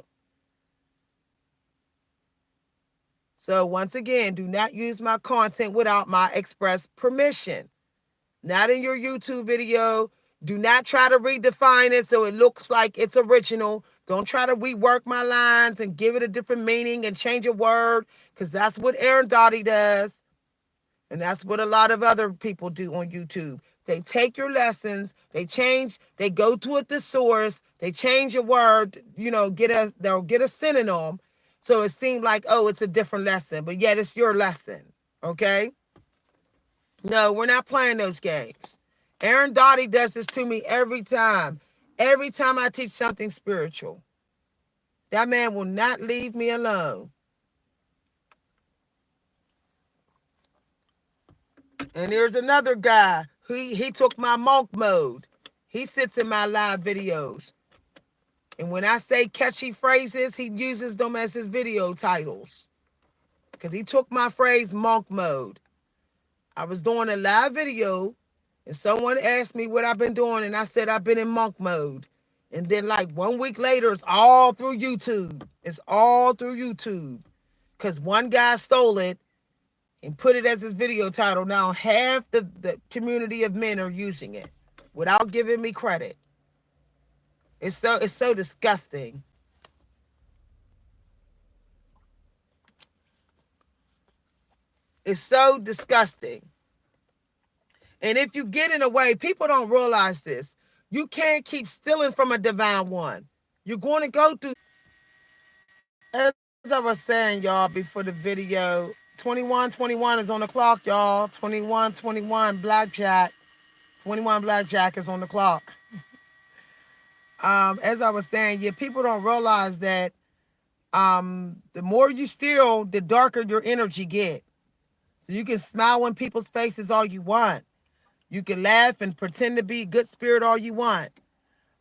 Speaker 1: So once again, do not use my content without my express permission. Not in your YouTube video. Do not try to redefine it so it looks like it's original. Don't try to rework my lines and give it a different meaning and change a word, because that's what Aaron Dottie does. And that's what a lot of other people do on YouTube. They take your lessons, they change, they go to a thesaurus, they change a word, they'll get a synonym. So it seemed like, oh, it's a different lesson, but yet it's your lesson. Okay? No, we're not playing those games. Aaron Dottie does this to me every time. Every time I teach something spiritual. That man will not leave me alone. And there's another guy. He took my monk mode. He sits in my live videos. And when I say catchy phrases, he uses them as his video titles. Because he took my phrase monk mode. I was doing a live video and someone asked me what I've been doing, and I said I've been in monk mode. And then like 1 week later, it's all through YouTube. It's all through YouTube. Because one guy stole it and put it as his video title. Now half the community of men are using it without giving me credit. It's so disgusting. It's so disgusting. And if you get in a way, people don't realize this. You can't keep stealing from a divine one. You're going to go through. As I was saying, y'all, before the video, 2121 is on the clock, y'all. 2121 blackjack. 21 blackjack is on the clock. As I was saying, yeah, people don't realize that the more you steal, the darker your energy get. So you can smile in people's faces all you want. You can laugh and pretend to be good spirit all you want.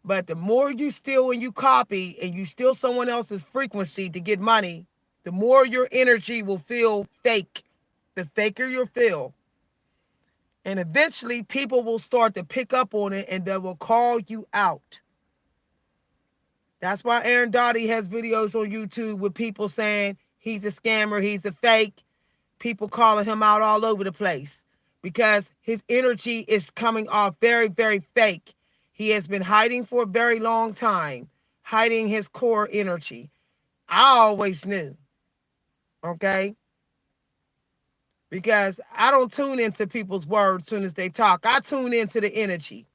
Speaker 1: But the more you steal and you copy and you steal someone else's frequency to get money, the more your energy will feel fake. The faker you'll feel. And eventually people will start to pick up on it and they will call you out. That's why Aaron Dottie has videos on YouTube with people saying he's a scammer, he's a fake. People calling him out all over the place because his energy is coming off very, very fake. He has been hiding for a very long time, hiding his core energy. I always knew, okay? Because I don't tune into people's words as soon as they talk. I tune into the energy.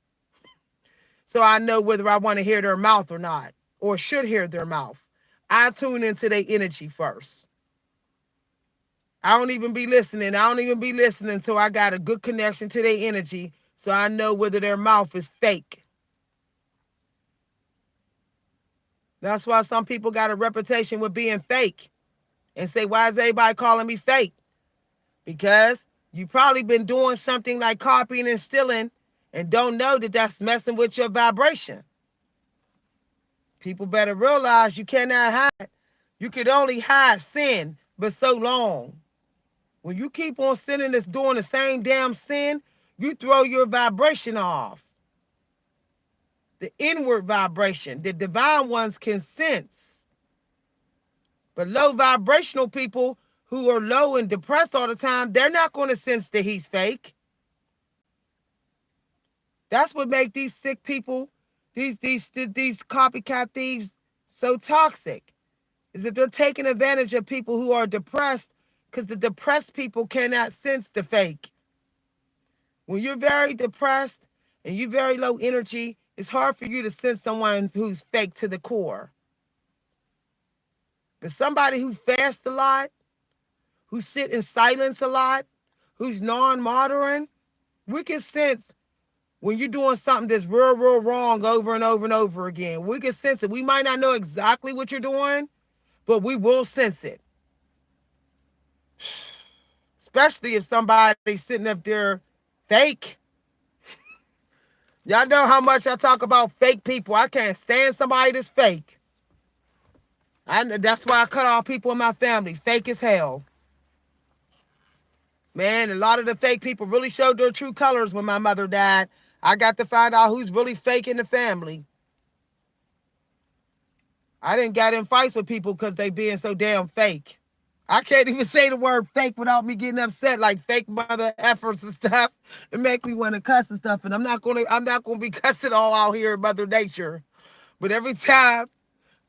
Speaker 1: So I know whether I want to hear their mouth or not, or should hear their mouth. I tune into their energy first. I don't even be listening. I don't even be listening until I got a good connection to their energy so I know whether their mouth is fake. That's why some people got a reputation with being fake and say, why is everybody calling me fake? Because you probably been doing something like copying and stealing and don't know that that's messing with your vibration. People better realize you cannot hide. You could only hide sin, but so long. When you keep on sinning that's doing the same damn sin, you throw your vibration off. The inward vibration, the divine ones can sense. But low vibrational people who are low and depressed all the time, they're not going to sense that he's fake. That's what makes these sick people, these copycat thieves so toxic, is that they're taking advantage of people who are depressed because the depressed people cannot sense the fake. When you're very depressed and you're very low energy, it's hard for you to sense someone who's fake to the core. But somebody who fasts a lot, who sit in silence a lot, who's non-modern, we can sense when you're doing something that's real, real wrong over and over and over again. We can sense it. We might not know exactly what you're doing, but we will sense it. Especially if somebody's sitting up there fake. Y'all know how much I talk about fake people. I can't stand somebody that's fake. That's why I cut off people in my family. Fake as hell. Man, a lot of the fake people really showed their true colors when my mother died. I got to find out who's really fake in the family. I didn't get in fights with people because they being so damn fake. I can't even say the word fake without me getting upset, like fake mother efforts and stuff. It make me want to cuss and stuff. And I'm not gonna be cussing all out here in Mother Nature. But every time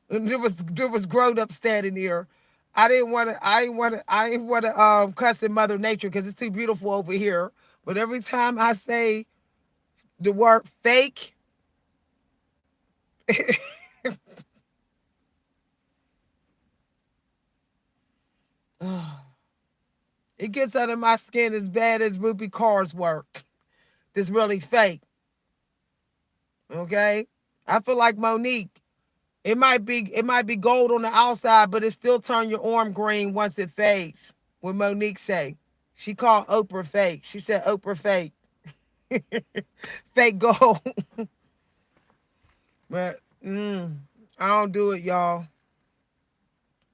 Speaker 1: there was grown up standing here, I didn't want to cuss in Mother Nature because it's too beautiful over here. But every time I say the word fake, it gets under my skin as bad as Ruby Carr's work. That's really fake. Okay? I feel like Monique. It might be gold on the outside, but it still turn your arm green once it fades. What Monique say. She called Oprah fake. She said Oprah fake. Fake gold. But I don't do it, y'all.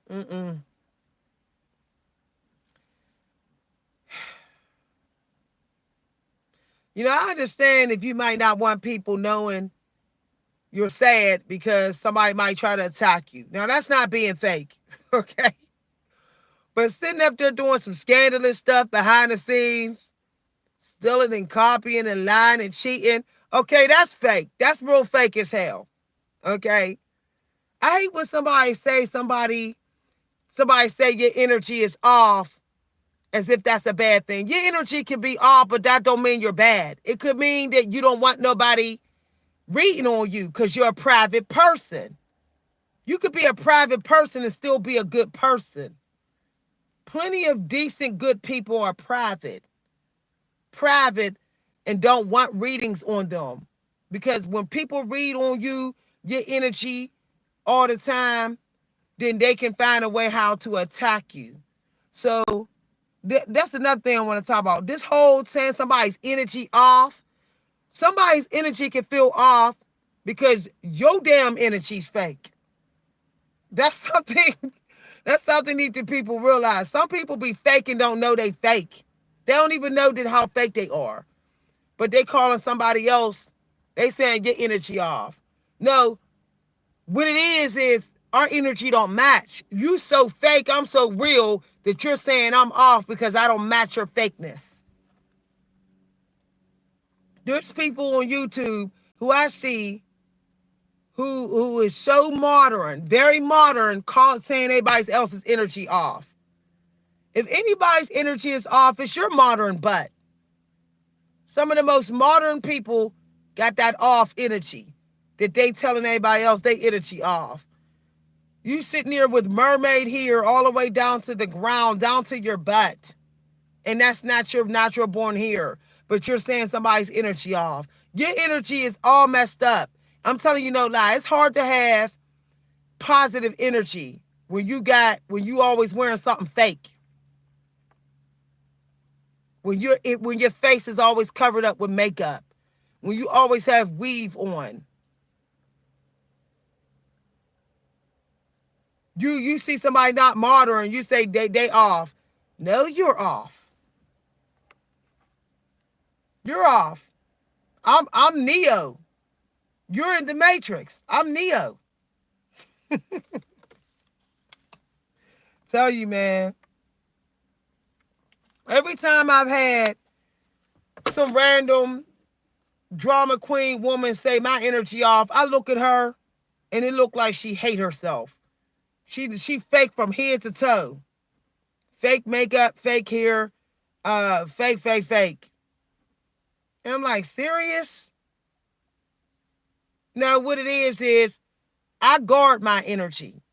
Speaker 1: Mm-mm. I understand if you might not want people knowing you're sad because somebody might try to attack you. Now, that's not being fake, okay? But sitting up there doing some scandalous stuff behind the scenes, stealing and copying and lying and cheating, okay, that's fake. That's real fake as hell, okay? I hate when somebody say your energy is off as if that's a bad thing. Your energy can be off, but that don't mean you're bad. It could mean that you don't want nobody reading on you because you're a private person. You could be a private person and still be a good person. Plenty of decent, good people are private, and don't want readings on them. Because when people read on you, your energy all the time, then they can find a way how to attack you. So that's another thing I want to talk about. This whole saying somebody's energy off, somebody's energy can feel off because your damn energy's fake. That's something that's something need to people realize. Some people be fake and don't know they fake. They don't even know how fake they are. But they calling somebody else, they saying get energy off. No, what it is our energy don't match. You so fake, I'm so real that you're saying I'm off because I don't match your fakeness. There's people on YouTube who I see who is so modern, very modern, saying everybody else's energy off. If anybody's energy is off, it's your modern butt. Some of the most modern people got that off energy that they telling everybody else they energy off. You sitting here with mermaid here all the way down to the ground, down to your butt. And that's not your natural born hair. But you're saying somebody's energy off. Your energy is all messed up. I'm telling you no lie. It's hard to have positive energy when you always wearing something fake. When your face is always covered up with makeup. When you always have weave on. You see somebody not modern, you say they off. No, you're off. You're off. I'm Neo. You're in the Matrix. I'm Neo. Tell you, man. Every time I've had some random drama queen woman say my energy off, I look at her and it looked like she hate herself. She fake from head to toe. Fake makeup, fake hair, fake. And I'm like, serious? Now what it is I guard my energy.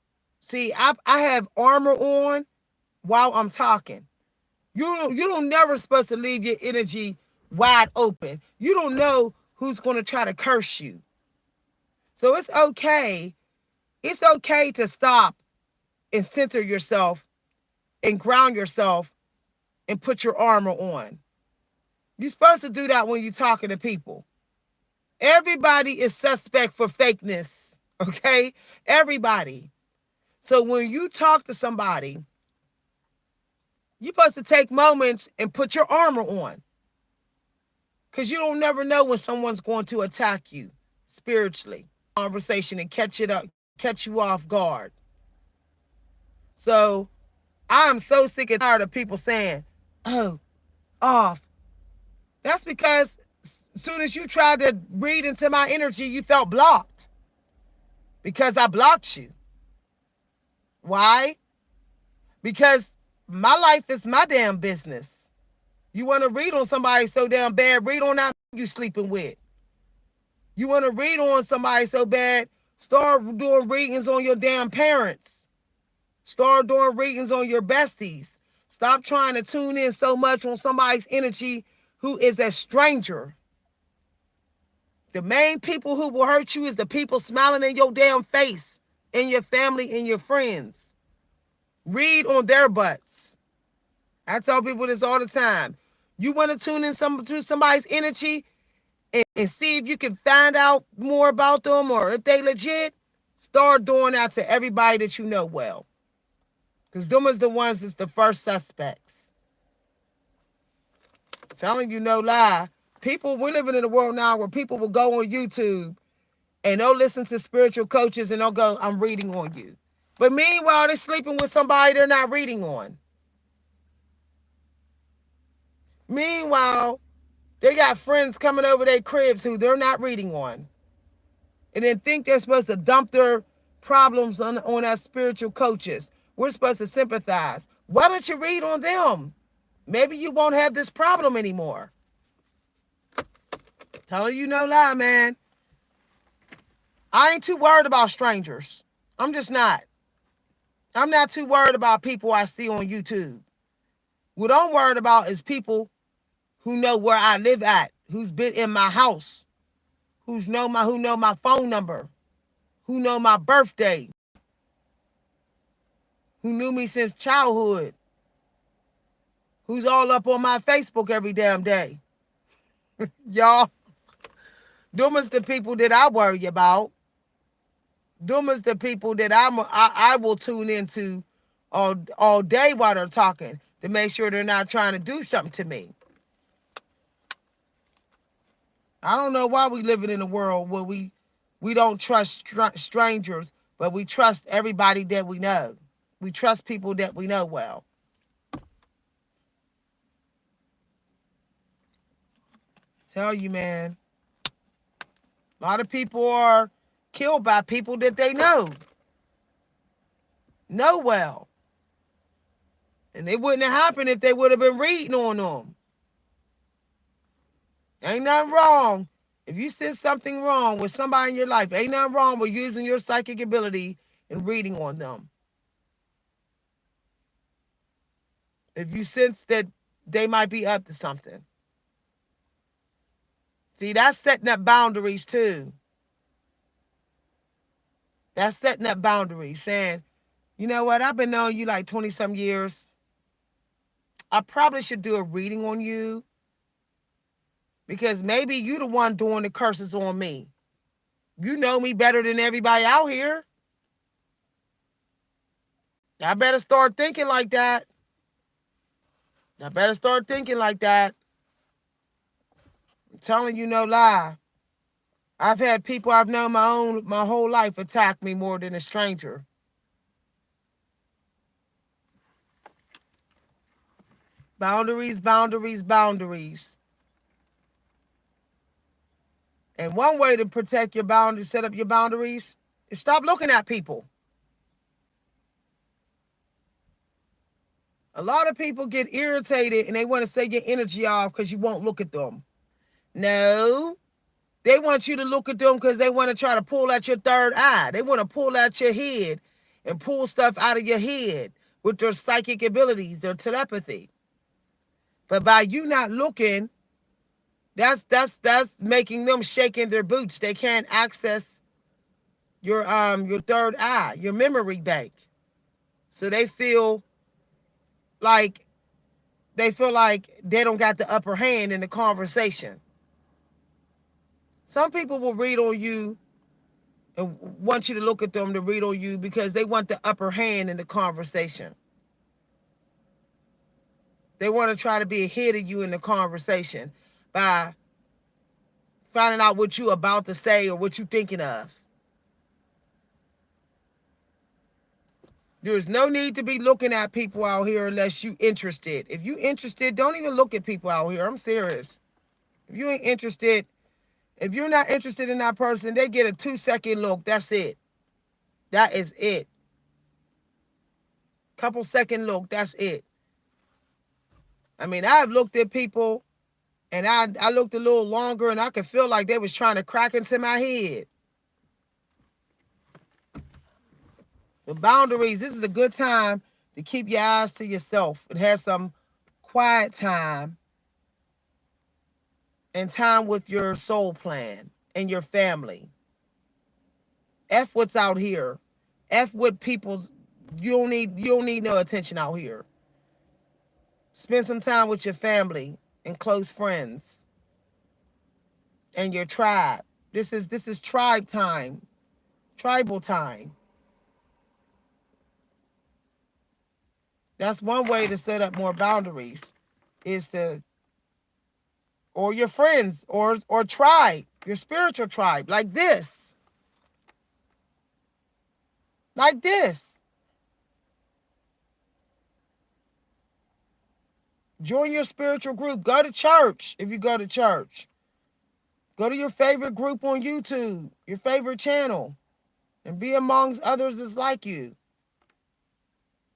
Speaker 1: See, I have armor on while I'm talking. You don't never supposed to leave your energy wide open. You don't know who's going to try to curse you. So it's okay. It's okay to stop and center yourself and ground yourself and put your armor on. You're supposed to do that when you're talking to people. Everybody is suspect for fakeness, okay? Everybody. So when you talk to somebody, you're supposed to take moments and put your armor on. Because you don't never know when someone's going to attack you spiritually. Conversation and catch you off guard. So I am so sick and tired of people saying, oh, off. That's because as soon as you tried to read into my energy, you felt blocked. Because I blocked you. Why? Because my life is my damn business. You want to read on somebody so damn bad, read on that you sleeping with. You want to read on somebody so bad, start doing readings on your damn parents. Start doing readings on your besties. Stop trying to tune in so much on somebody's energy who is a stranger. The main people who will hurt you is the people smiling in your damn face, and your family and your friends. Read on their butts. I tell people this all the time. You want to tune in to somebody's energy and see if you can find out more about them or if they legit, start doing that to everybody that you know well. Because them is the ones that's the first suspects. Telling you no lie. People, we're living in a world now where people will go on YouTube and they'll listen to spiritual coaches and they'll go, I'm reading on you. But meanwhile, they're sleeping with somebody they're not reading on. Meanwhile, they got friends coming over their cribs who they're not reading on. And then think they're supposed to dump their problems on our spiritual coaches. We're supposed to sympathize. Why don't you read on them? Maybe you won't have this problem anymore. Telling you no lie, man. I ain't too worried about strangers. I'm just not. I'm not too worried about people I see on YouTube. What I'm worried about is people who know where I live at, who's been in my house, who know my phone number, who know my birthday, who knew me since childhood, who's all up on my Facebook every damn day. Y'all, them is the people that I worry about. Them is the people that I will tune into all day while they're talking to make sure they're not trying to do something to me. I don't know why we living in a world where we don't trust strangers, but we trust everybody that we know. We trust people that we know well. Tell you, man. A lot of people are killed by people that they know well. And it wouldn't have happened if they would have been reading on them. Ain't nothing wrong. If you sense something wrong with somebody in your life, ain't nothing wrong with using your psychic ability and reading on them. If you sense that they might be up to something. See, that's setting up boundaries too. That's setting up boundaries, saying, you know what, I've been knowing you like 20-some years. I probably should do a reading on you because maybe you the one doing the curses on me. You know me better than everybody out here. I better start thinking like that. I'm telling you no lie. I've had people I've known my whole life attack me more than a stranger. Boundaries, boundaries, boundaries. And one way to protect your boundaries, set up your boundaries, is stop looking at people. A lot of people get irritated and they want to set your energy off because you won't look at them. No. They want you to look at them because they want to try to pull out your third eye. They want to pull out your head and pull stuff out of your head with their psychic abilities, their telepathy. But by you not looking, that's making them shake in their boots. They can't access your third eye, your memory bank. So like they feel like they don't got the upper hand in the conversation. Some people will read on you and want you to look at them to read on you because they want the upper hand in the conversation. They want to try to be ahead of you in the conversation by finding out what you about to say or what you thinking of. There's no need to be looking at people out here unless you interested. If you interested, don't even look at people out here. I'm serious. If you ain't interested, if you're not interested in that person, they get a 2-second look. That's it. That is it. Couple second look. That's it. I mean, I've looked at people and I looked a little longer and I could feel like they was trying to crack into my head. So boundaries, this is a good time to keep your eyes to yourself and have some quiet time and time with your soul plan and your family. F what's out here. F what people's you don't need no attention out here. Spend some time with your family and close friends and your tribe. This is tribe time. Tribal time. That's one way to set up more boundaries is to or your friends or tribe, your spiritual tribe like this. Like this. Join your spiritual group. Go to church if you go to church. Go to your favorite group on YouTube, your favorite channel, and be amongst others that's like you.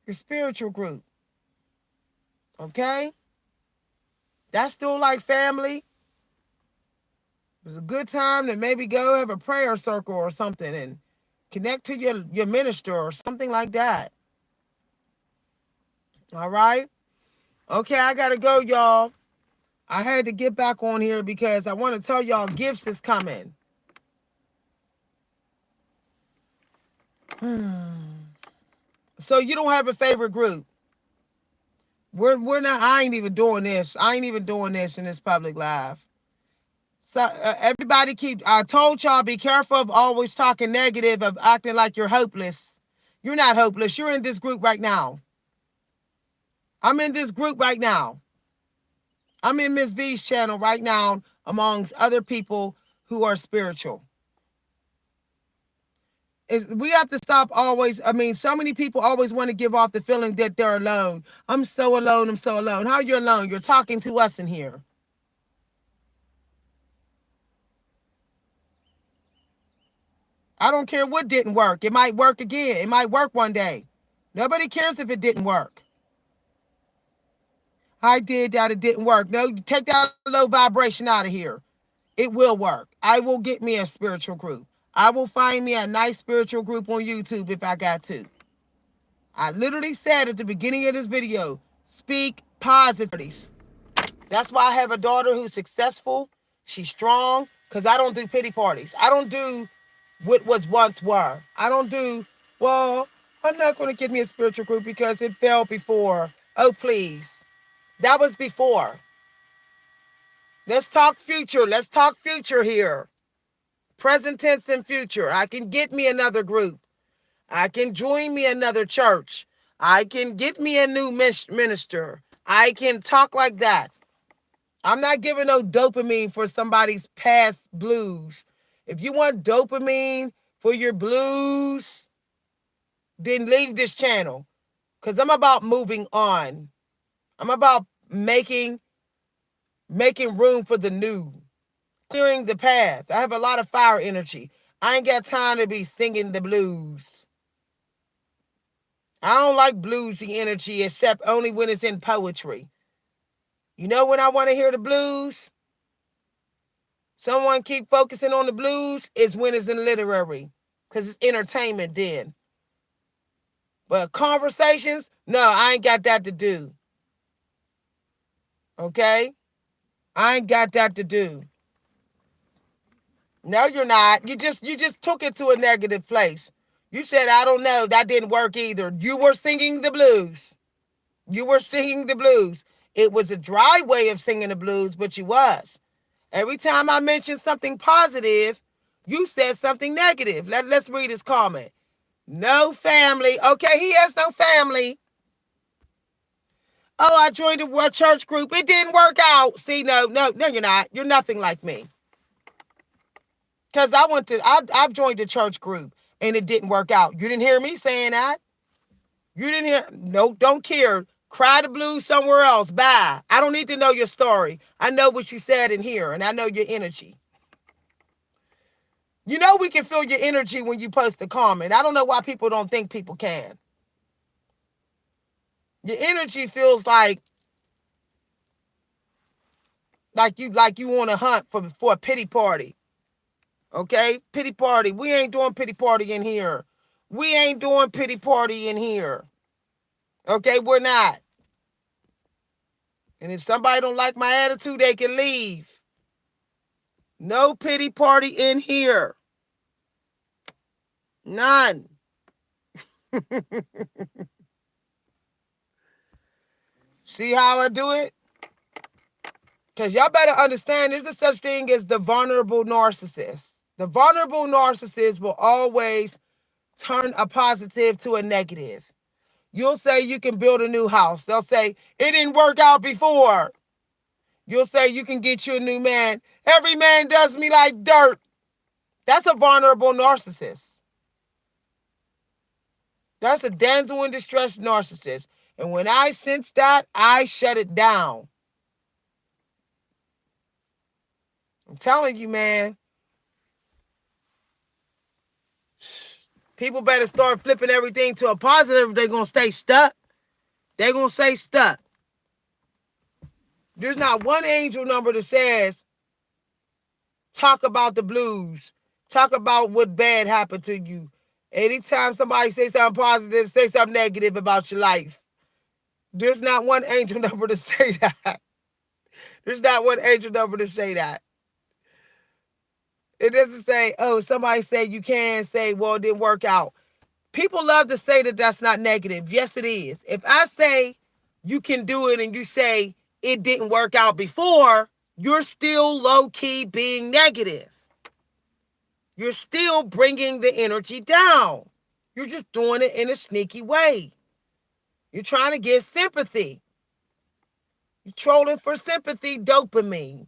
Speaker 1: Your spiritual group. Okay? That's still like family. It's a good time to maybe go have a prayer circle or something and connect to your minister or something like that. All right? Okay, I got to go, y'all. I had to get back on here because I want to tell y'all gifts is coming. So you don't have a favorite group. We're not. I ain't even doing this. I ain't even doing this in this public live. So everybody keep. I told y'all be careful of always talking negative, of acting like you're hopeless. You're not hopeless. You're in this group right now. I'm in this group right now. I'm in Miss V's channel right now amongst other people who are spiritual. We have to stop always. I mean, so many people always want to give off the feeling that they're alone. I'm so alone. I'm so alone. How are you alone? You're talking to us in here. I don't care what didn't work. It might work again. It might work one day. Nobody cares if it didn't work. I did that. It didn't work. No, take that low vibration out of here. It will work. I will get me a spiritual group. I will find me a nice spiritual group on YouTube if I got to. I literally said at the beginning of this video, speak positive. That's why I have a daughter who's successful. She's strong because I don't do pity parties. I don't do what was once were. I don't do, well, I'm not going to get me a spiritual group because it failed before. Oh, please. That was before. Let's talk future. Let's talk future here. Present tense and future. I can get me another group. I can join me another church. I can get me a new minister. I can talk like that. I'm not giving no dopamine for somebody's past blues. If you want dopamine for your blues, then leave this channel. Because I'm about moving on. I'm about making room for the new. Clearing the path. I have a lot of fire energy. I ain't got time to be singing the blues. I don't like bluesy energy except only when it's in poetry. You know when I want to hear the blues? Someone keep focusing on the blues is when it's in literary. Because it's entertainment then. But conversations, no, I ain't got that to do. Okay? I ain't got that to do. No, you're not. You just took it to a negative place. You said, I don't know, that didn't work either. You were singing the blues. You were singing the blues. It was a dry way of singing the blues, but you was. Every time I mentioned something positive, you said something negative. Let's read his comment. No family. Okay, he has no family. Oh, I joined a church group. It didn't work out. See, no, you're not. You're nothing like me. Because I've joined a church group and it didn't work out. You didn't hear me saying that. You didn't hear. No, don't care. Cry the blues somewhere else. Bye. I don't need to know your story. I know what you said in here and I know your energy. You know we can feel your energy when you post a comment. I don't know why people don't think people can. Your energy feels like you want to hunt for a pity party. Okay? Pity party. We ain't doing pity party in here. We ain't doing pity party in here. Okay, we're not. And if somebody don't like my attitude, they can leave. No pity party in here. None. See how I do it? Because y'all better understand there's a such thing as the vulnerable narcissist. The vulnerable narcissist will always turn a positive to a negative. You'll say you can build a new house. They'll say, it didn't work out before. You'll say you can get you a new man. Every man does me like dirt. That's a vulnerable narcissist. That's a damsel in distress narcissist. And when I sense that, I shut it down. I'm telling you, man. People better start flipping everything to a positive if they're going to stay stuck. They're going to stay stuck. There's not one angel number that says, talk about the blues. Talk about what bad happened to you. Anytime somebody says something positive, say something negative about your life. There's not one angel number to say that. There's not one angel number to say that. It doesn't say, oh, somebody said you can say, well, it didn't work out. People love to say that that's not negative. Yes, it is. If I say you can do it and you say it didn't work out before, you're still low-key being negative. You're still bringing the energy down. You're just doing it in a sneaky way. You're trying to get sympathy. You're trolling for sympathy, dopamine.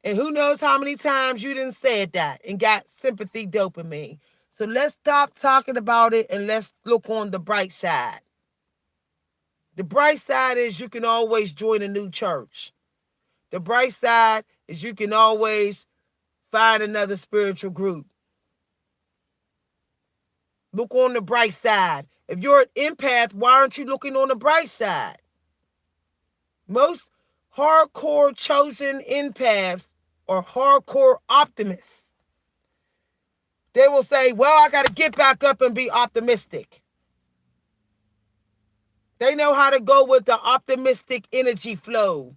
Speaker 1: And who knows how many times you didn't say that and got sympathy dopamine. So let's stop talking about it and let's look on the bright side. The bright side is you can always join a new church. The bright side is you can always find another spiritual group. Look on the bright side. If you're an empath, why aren't you looking on the bright side? Most hardcore chosen empaths are hardcore optimists. They will say, well, I got to get back up and be optimistic. They know how to go with the optimistic energy flow.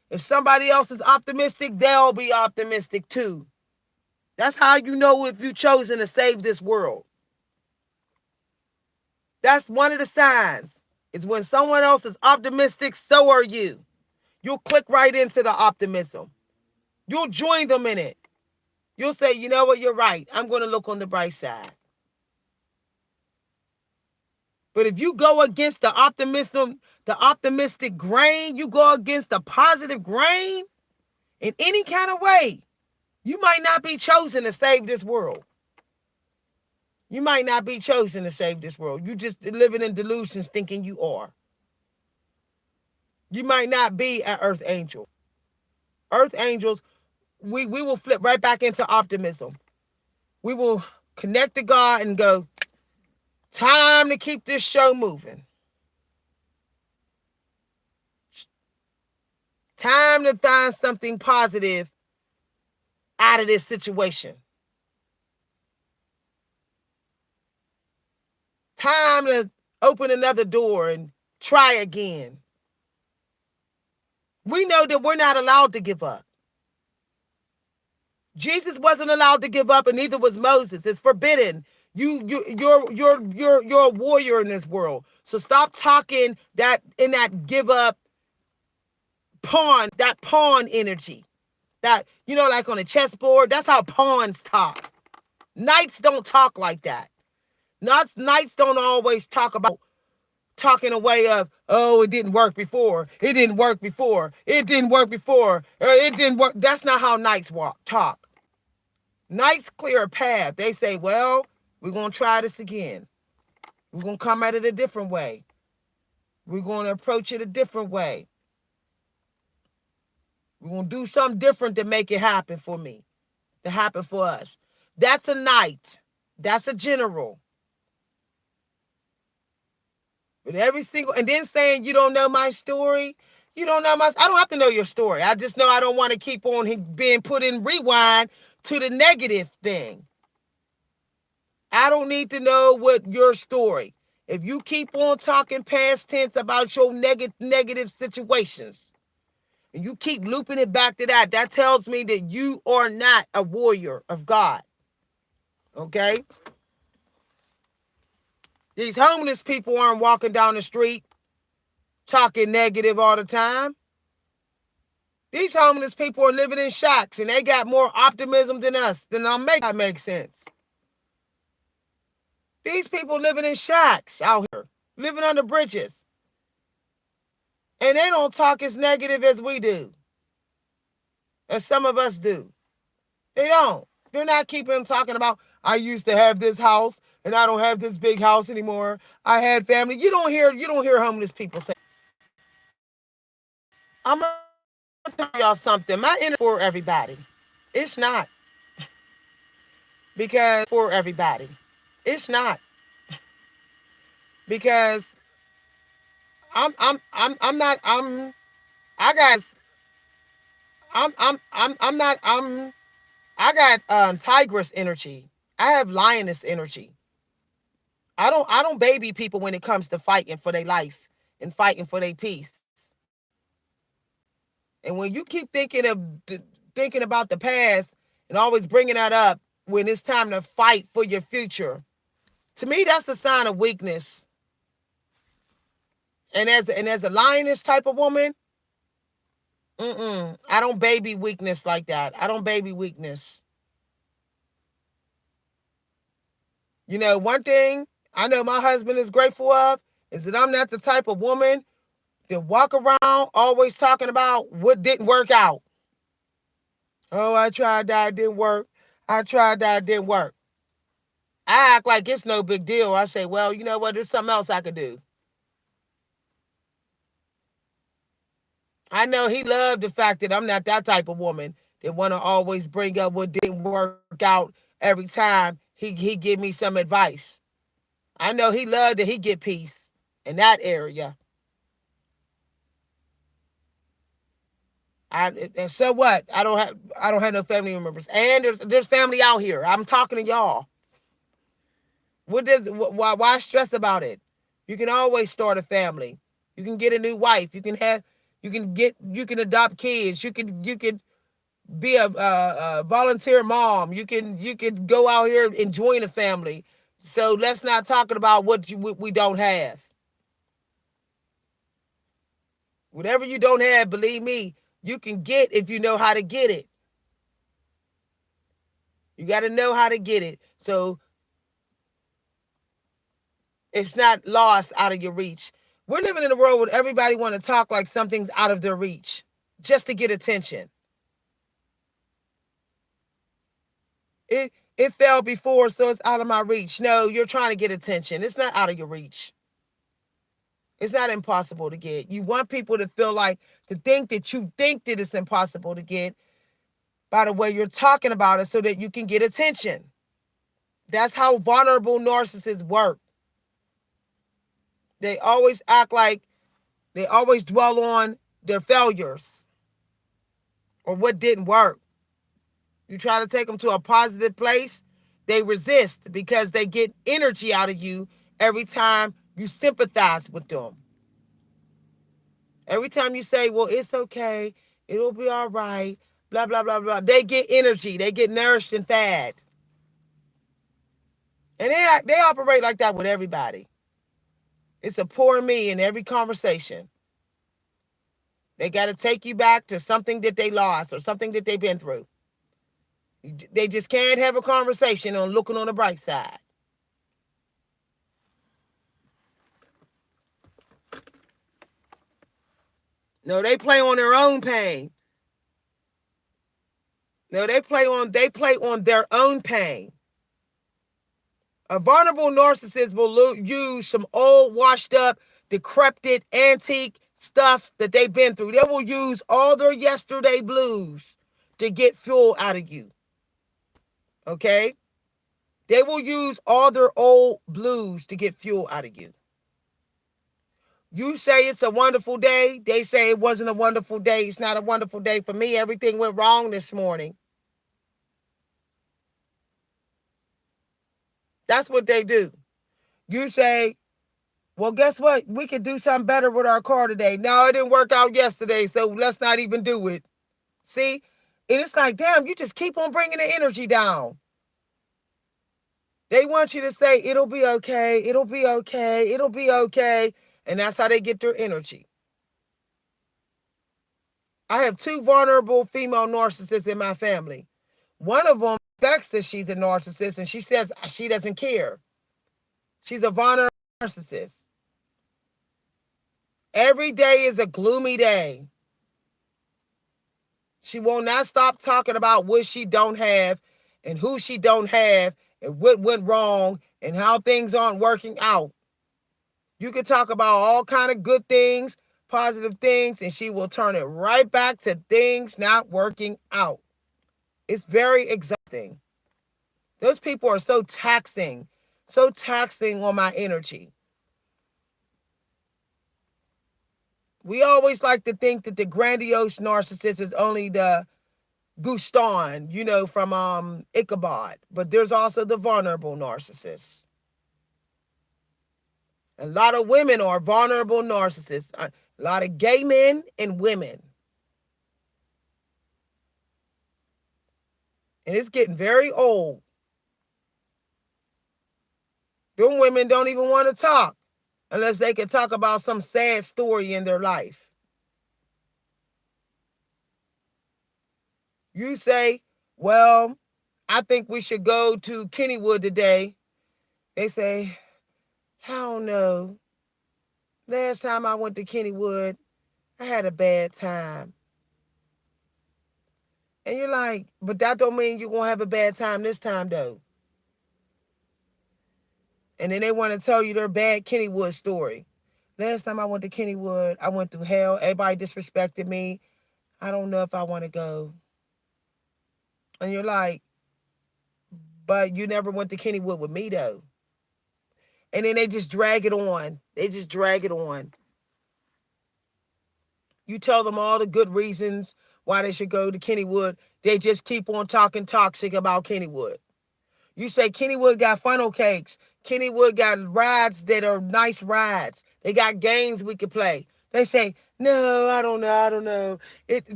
Speaker 1: If somebody else is optimistic, they'll be optimistic too. That's how you know if you've chosen to save this world. That's one of the signs. Is when someone else is optimistic, so are you. You'll click right into the optimism. You'll join them in it. You'll say, you know what, you're right. I'm going to look on the bright side. But if you go against the optimism, the optimistic grain, you go against the positive grain in any kind of way, you might not be chosen to save this world. You might not be chosen to save this world. You just living in delusions thinking you are. You might not be an earth angel. Earth angels, we will flip right back into optimism. We will connect to God and go, time to keep this show moving. Time to find something positive out of this situation. Time to open another door and try again. We know that we're not allowed to give up. Jesus wasn't allowed to give up, and neither was Moses. It's forbidden. You're a warrior in this world. So stop talking that in that give up pawn energy. That, like on a chessboard, that's how pawns talk. Knights don't talk like that. Knights don't always talking a way of, oh, it didn't work before. It didn't work before. It didn't work before. It didn't work. That's not how knights talk. Knights clear a path. They say, well, we're going to try this again. We're going to come at it a different way. We're going to approach it a different way. We're going to do something different to make it happen for me, to happen for us. That's a knight. That's a general. But and then saying you don't know my story. You don't know I don't have to know your story. I just know I don't want to keep on being put in rewind to the negative thing. I don't need to know what your story. If you keep on talking past tense about your negative situations, and you keep looping it back to that tells me that you are not a warrior of God. Okay? These homeless people aren't walking down the street talking negative all the time. These homeless people are living in shacks, and they got more optimism than us. That makes sense. These people living in shacks out here, living under bridges. And they don't talk as negative as we do, as some of us do. They don't. They're not keeping talking about, I used to have this house, and I don't have this big house anymore. I had family. You don't hear homeless people say, I'm going to tell y'all something. My energy for everybody. It's not. Because for everybody. It's not. Because I'm not I got I'm not I got tigress energy. I have lioness energy. I don't baby people when it comes to fighting for their life and fighting for their peace. And when you keep thinking about the past and always bringing that up when it's time to fight for your future, to me that's a sign of weakness. And as a lioness type of woman, I don't baby weakness like that. I don't baby weakness. One thing I know my husband is grateful of is that I'm not the type of woman that walk around always talking about what didn't work out. Oh, I tried that, it didn't work. I tried that, it didn't work. I act like it's no big deal. I say, well, you know what? There's something else I could do. I know he loved the fact that I'm not that type of woman that want to always bring up what didn't work out every time he give me some advice. I know he loved that he get peace in that area. And so what? I don't have no family members, and there's family out here. I'm talking to y'all. Why stress about it? You can always start a family. You can get a new wife. You can adopt kids. You can be a volunteer mom. You can go out here and join a family. So let's not talk about what we don't have. Whatever you don't have, believe me, you can get if you know how to get it. You got to know how to get it. So it's not lost out of your reach. We're living in a world where everybody want to talk like something's out of their reach just to get attention. It fell before, so it's out of my reach. No, you're trying to get attention. It's not out of your reach. It's not impossible to get. You want people to feel like, to think that you think that it's impossible to get by the way you're talking about it so that you can get attention. That's how vulnerable narcissists work. They always act like they always dwell on their failures or what didn't work. You try to take them to a positive place, they resist because they get energy out of you Every time you sympathize with them, every time you say, well, it's okay, it'll be all right, blah, blah, blah, blah, they get energy, they get nourished and fed. And they operate like that with everybody. It's a poor me in every conversation. They got to take you back to something that they lost or something that they've been through. They just can't have a conversation on looking on the bright side. No, they play on their own pain. No, they play on their own pain. A vulnerable narcissist will use some old, washed up, decrepit, antique stuff that they've been through. They will use all their yesterday blues to get fuel out of you. Okay? They will use all their old blues to get fuel out of you. You say it's a wonderful day. They say it wasn't a wonderful day. It's not a wonderful day for me. Everything went wrong this morning. That's what they do. You say, well, guess what? We could do something better with our car today. No, it didn't work out yesterday, so let's not even do it. See? And it's like, damn, you just keep on bringing the energy down. They want you to say, it'll be okay, it'll be okay, it'll be okay. And that's how they get their energy. I have 2 vulnerable female narcissists in my family. One of them suspects that she's a narcissist, and she says she doesn't care. She's a vulnerable narcissist. Every day is a gloomy day. She will not stop talking about what she don't have and who she don't have and what went wrong and how things aren't working out. You can talk about all kind of good things, positive things, and she will turn it right back to things not working out. It's very exhausting. Those people are so taxing on my energy. We always like to think that the grandiose narcissist is only the Guston, from Ichabod. But there's also the vulnerable narcissist. A lot of women are vulnerable narcissists. A lot of gay men and women. And it's getting very old. Them women don't even want to talk unless they can talk about some sad story in their life. You say, well, I think we should go to Kennywood today. They say, I don't know. Last time I went to Kennywood, I had a bad time. And you're like, but that don't mean you're going to have a bad time this time, though. And then they want to tell you their bad Kennywood story. Last time I went to Kennywood, I went through hell. Everybody disrespected me. I don't know if I want to go. And you're like, but you never went to Kennywood with me, though. And then they just drag it on. They just drag it on. You tell them all the good reasons why they should go to Kennywood. They just keep on talking toxic about Kennywood. You say Kennywood got funnel cakes. Kennywood got rides that are nice rides. They got games we could play. They say, no, I don't know.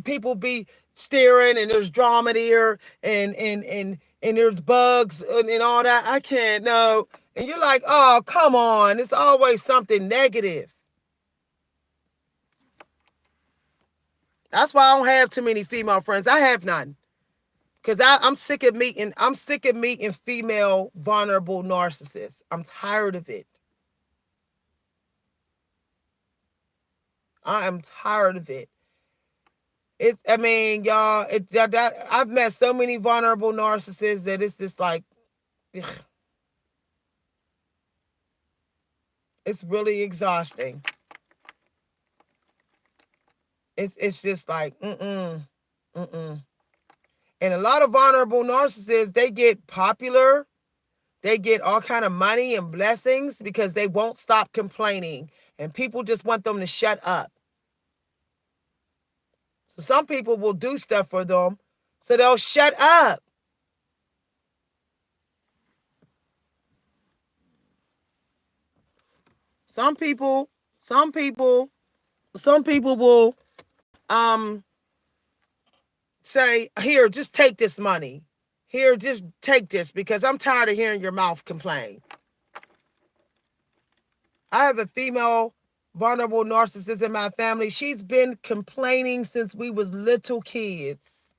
Speaker 1: People be steering and there's drama there and there's bugs and all that. I can't, no. And you're like, oh, come on. It's always something negative. That's why I don't have too many female friends. I have none. Because I'm sick of meeting female vulnerable narcissists. I'm tired of it. I am tired of it. Y'all, I've met so many vulnerable narcissists that it's just like, ugh. It's really exhausting. It's just like, And a lot of vulnerable narcissists, they get popular. They get all kind of money and blessings because they won't stop complaining. And people just want them to shut up. So some people will do stuff for them so they'll shut up. Some people, some people, some people will um say, "Here, just take this money. Here, just take this because I'm tired of hearing your mouth complain." I have a female vulnerable narcissist in my family. She's been complaining since we was little kids.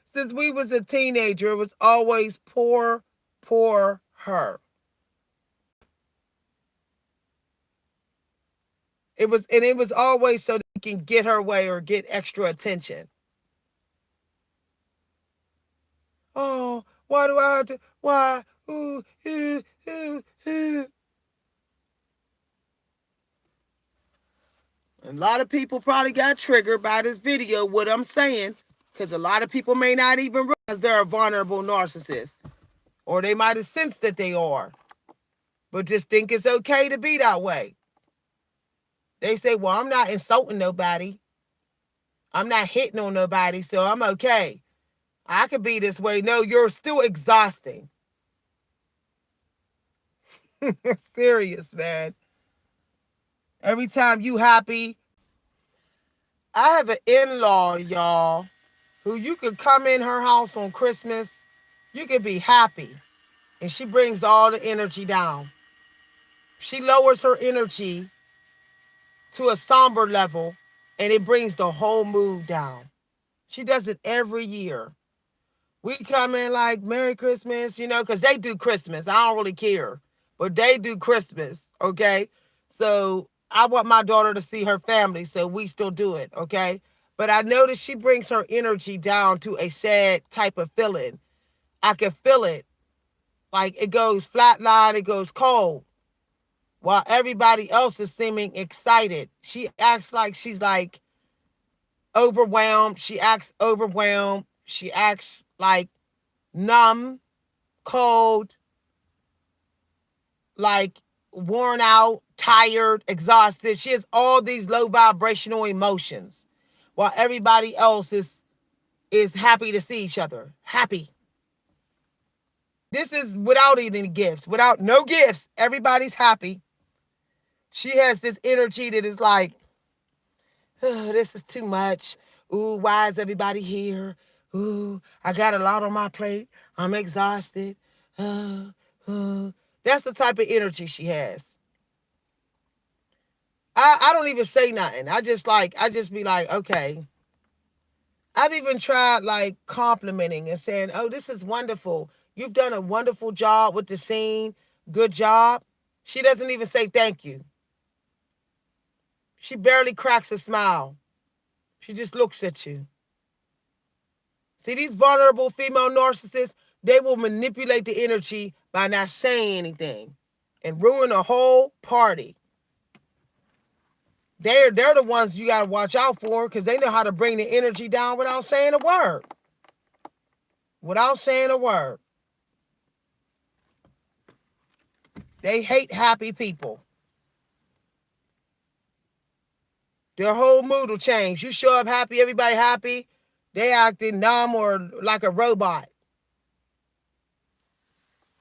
Speaker 1: Since we was a teenager, it was always poor, poor her. It was always so that he can get her way or get extra attention. Oh, why do I have to? Why? Ooh, ooh, ooh, ooh. A lot of people probably got triggered by this video, what I'm saying, because a lot of people may not even realize they're a vulnerable narcissist, or they might have sensed that they are, but just think it's okay to be that way. They say, well, I'm not insulting nobody. I'm not hitting on nobody, so I'm okay. I could be this way. No, you're still exhausting. Serious, man. Every time you happy, I have an in-law, y'all, who you could come in her house on Christmas, you could be happy, and she brings all the energy down. She lowers her energy to a somber level, and it brings the whole mood down. She does it every year. We come in like Merry Christmas, because they do Christmas. I don't really care, but they do Christmas, okay? So I want my daughter to see her family, so we still do it, okay? But I notice she brings her energy down to a sad type of feeling. I can feel it. Like it goes flatline, it goes cold, while everybody else is seeming excited. She acts like she's like overwhelmed. She acts overwhelmed. She acts like numb, cold, like worn out, tired, exhausted. She has all these low vibrational emotions, while everybody else is happy to see each other. Happy. This is without any gifts, without no gifts. Everybody's happy. She has this energy that is like, oh, this is too much. Ooh, why is everybody here? Ooh, I got a lot on my plate. I'm exhausted. Uh, that's the type of energy she has. I don't even say nothing. I just be like, okay. I've even tried like complimenting and saying, oh, this is wonderful. You've done a wonderful job with the scene. Good job. She doesn't even say thank you. She barely cracks a smile. She just looks at you. See, these vulnerable female narcissists, they will manipulate the energy by not saying anything and ruin a whole party. They're the ones you got to watch out for because they know how to bring the energy down without saying a word. Without saying a word. They hate happy people. Their whole mood will change. You show up happy, everybody happy. They acting numb or like a robot.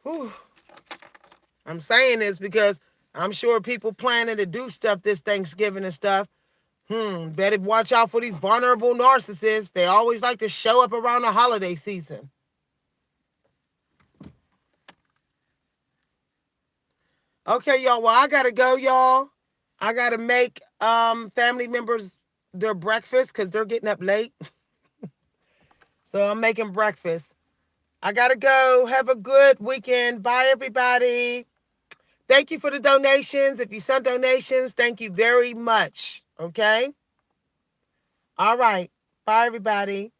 Speaker 1: Whew. I'm saying this because I'm sure people planning to do stuff this Thanksgiving and stuff. Better watch out for these vulnerable narcissists. They always like to show up around the holiday season. Okay, y'all. Well, I gotta go, y'all. I gotta make family members their breakfast because they're getting up late. So I'm making breakfast. I gotta go. Have a good weekend. Bye, everybody. Thank you for the donations. If you sent donations, thank you very much. Okay? All right. Bye, everybody.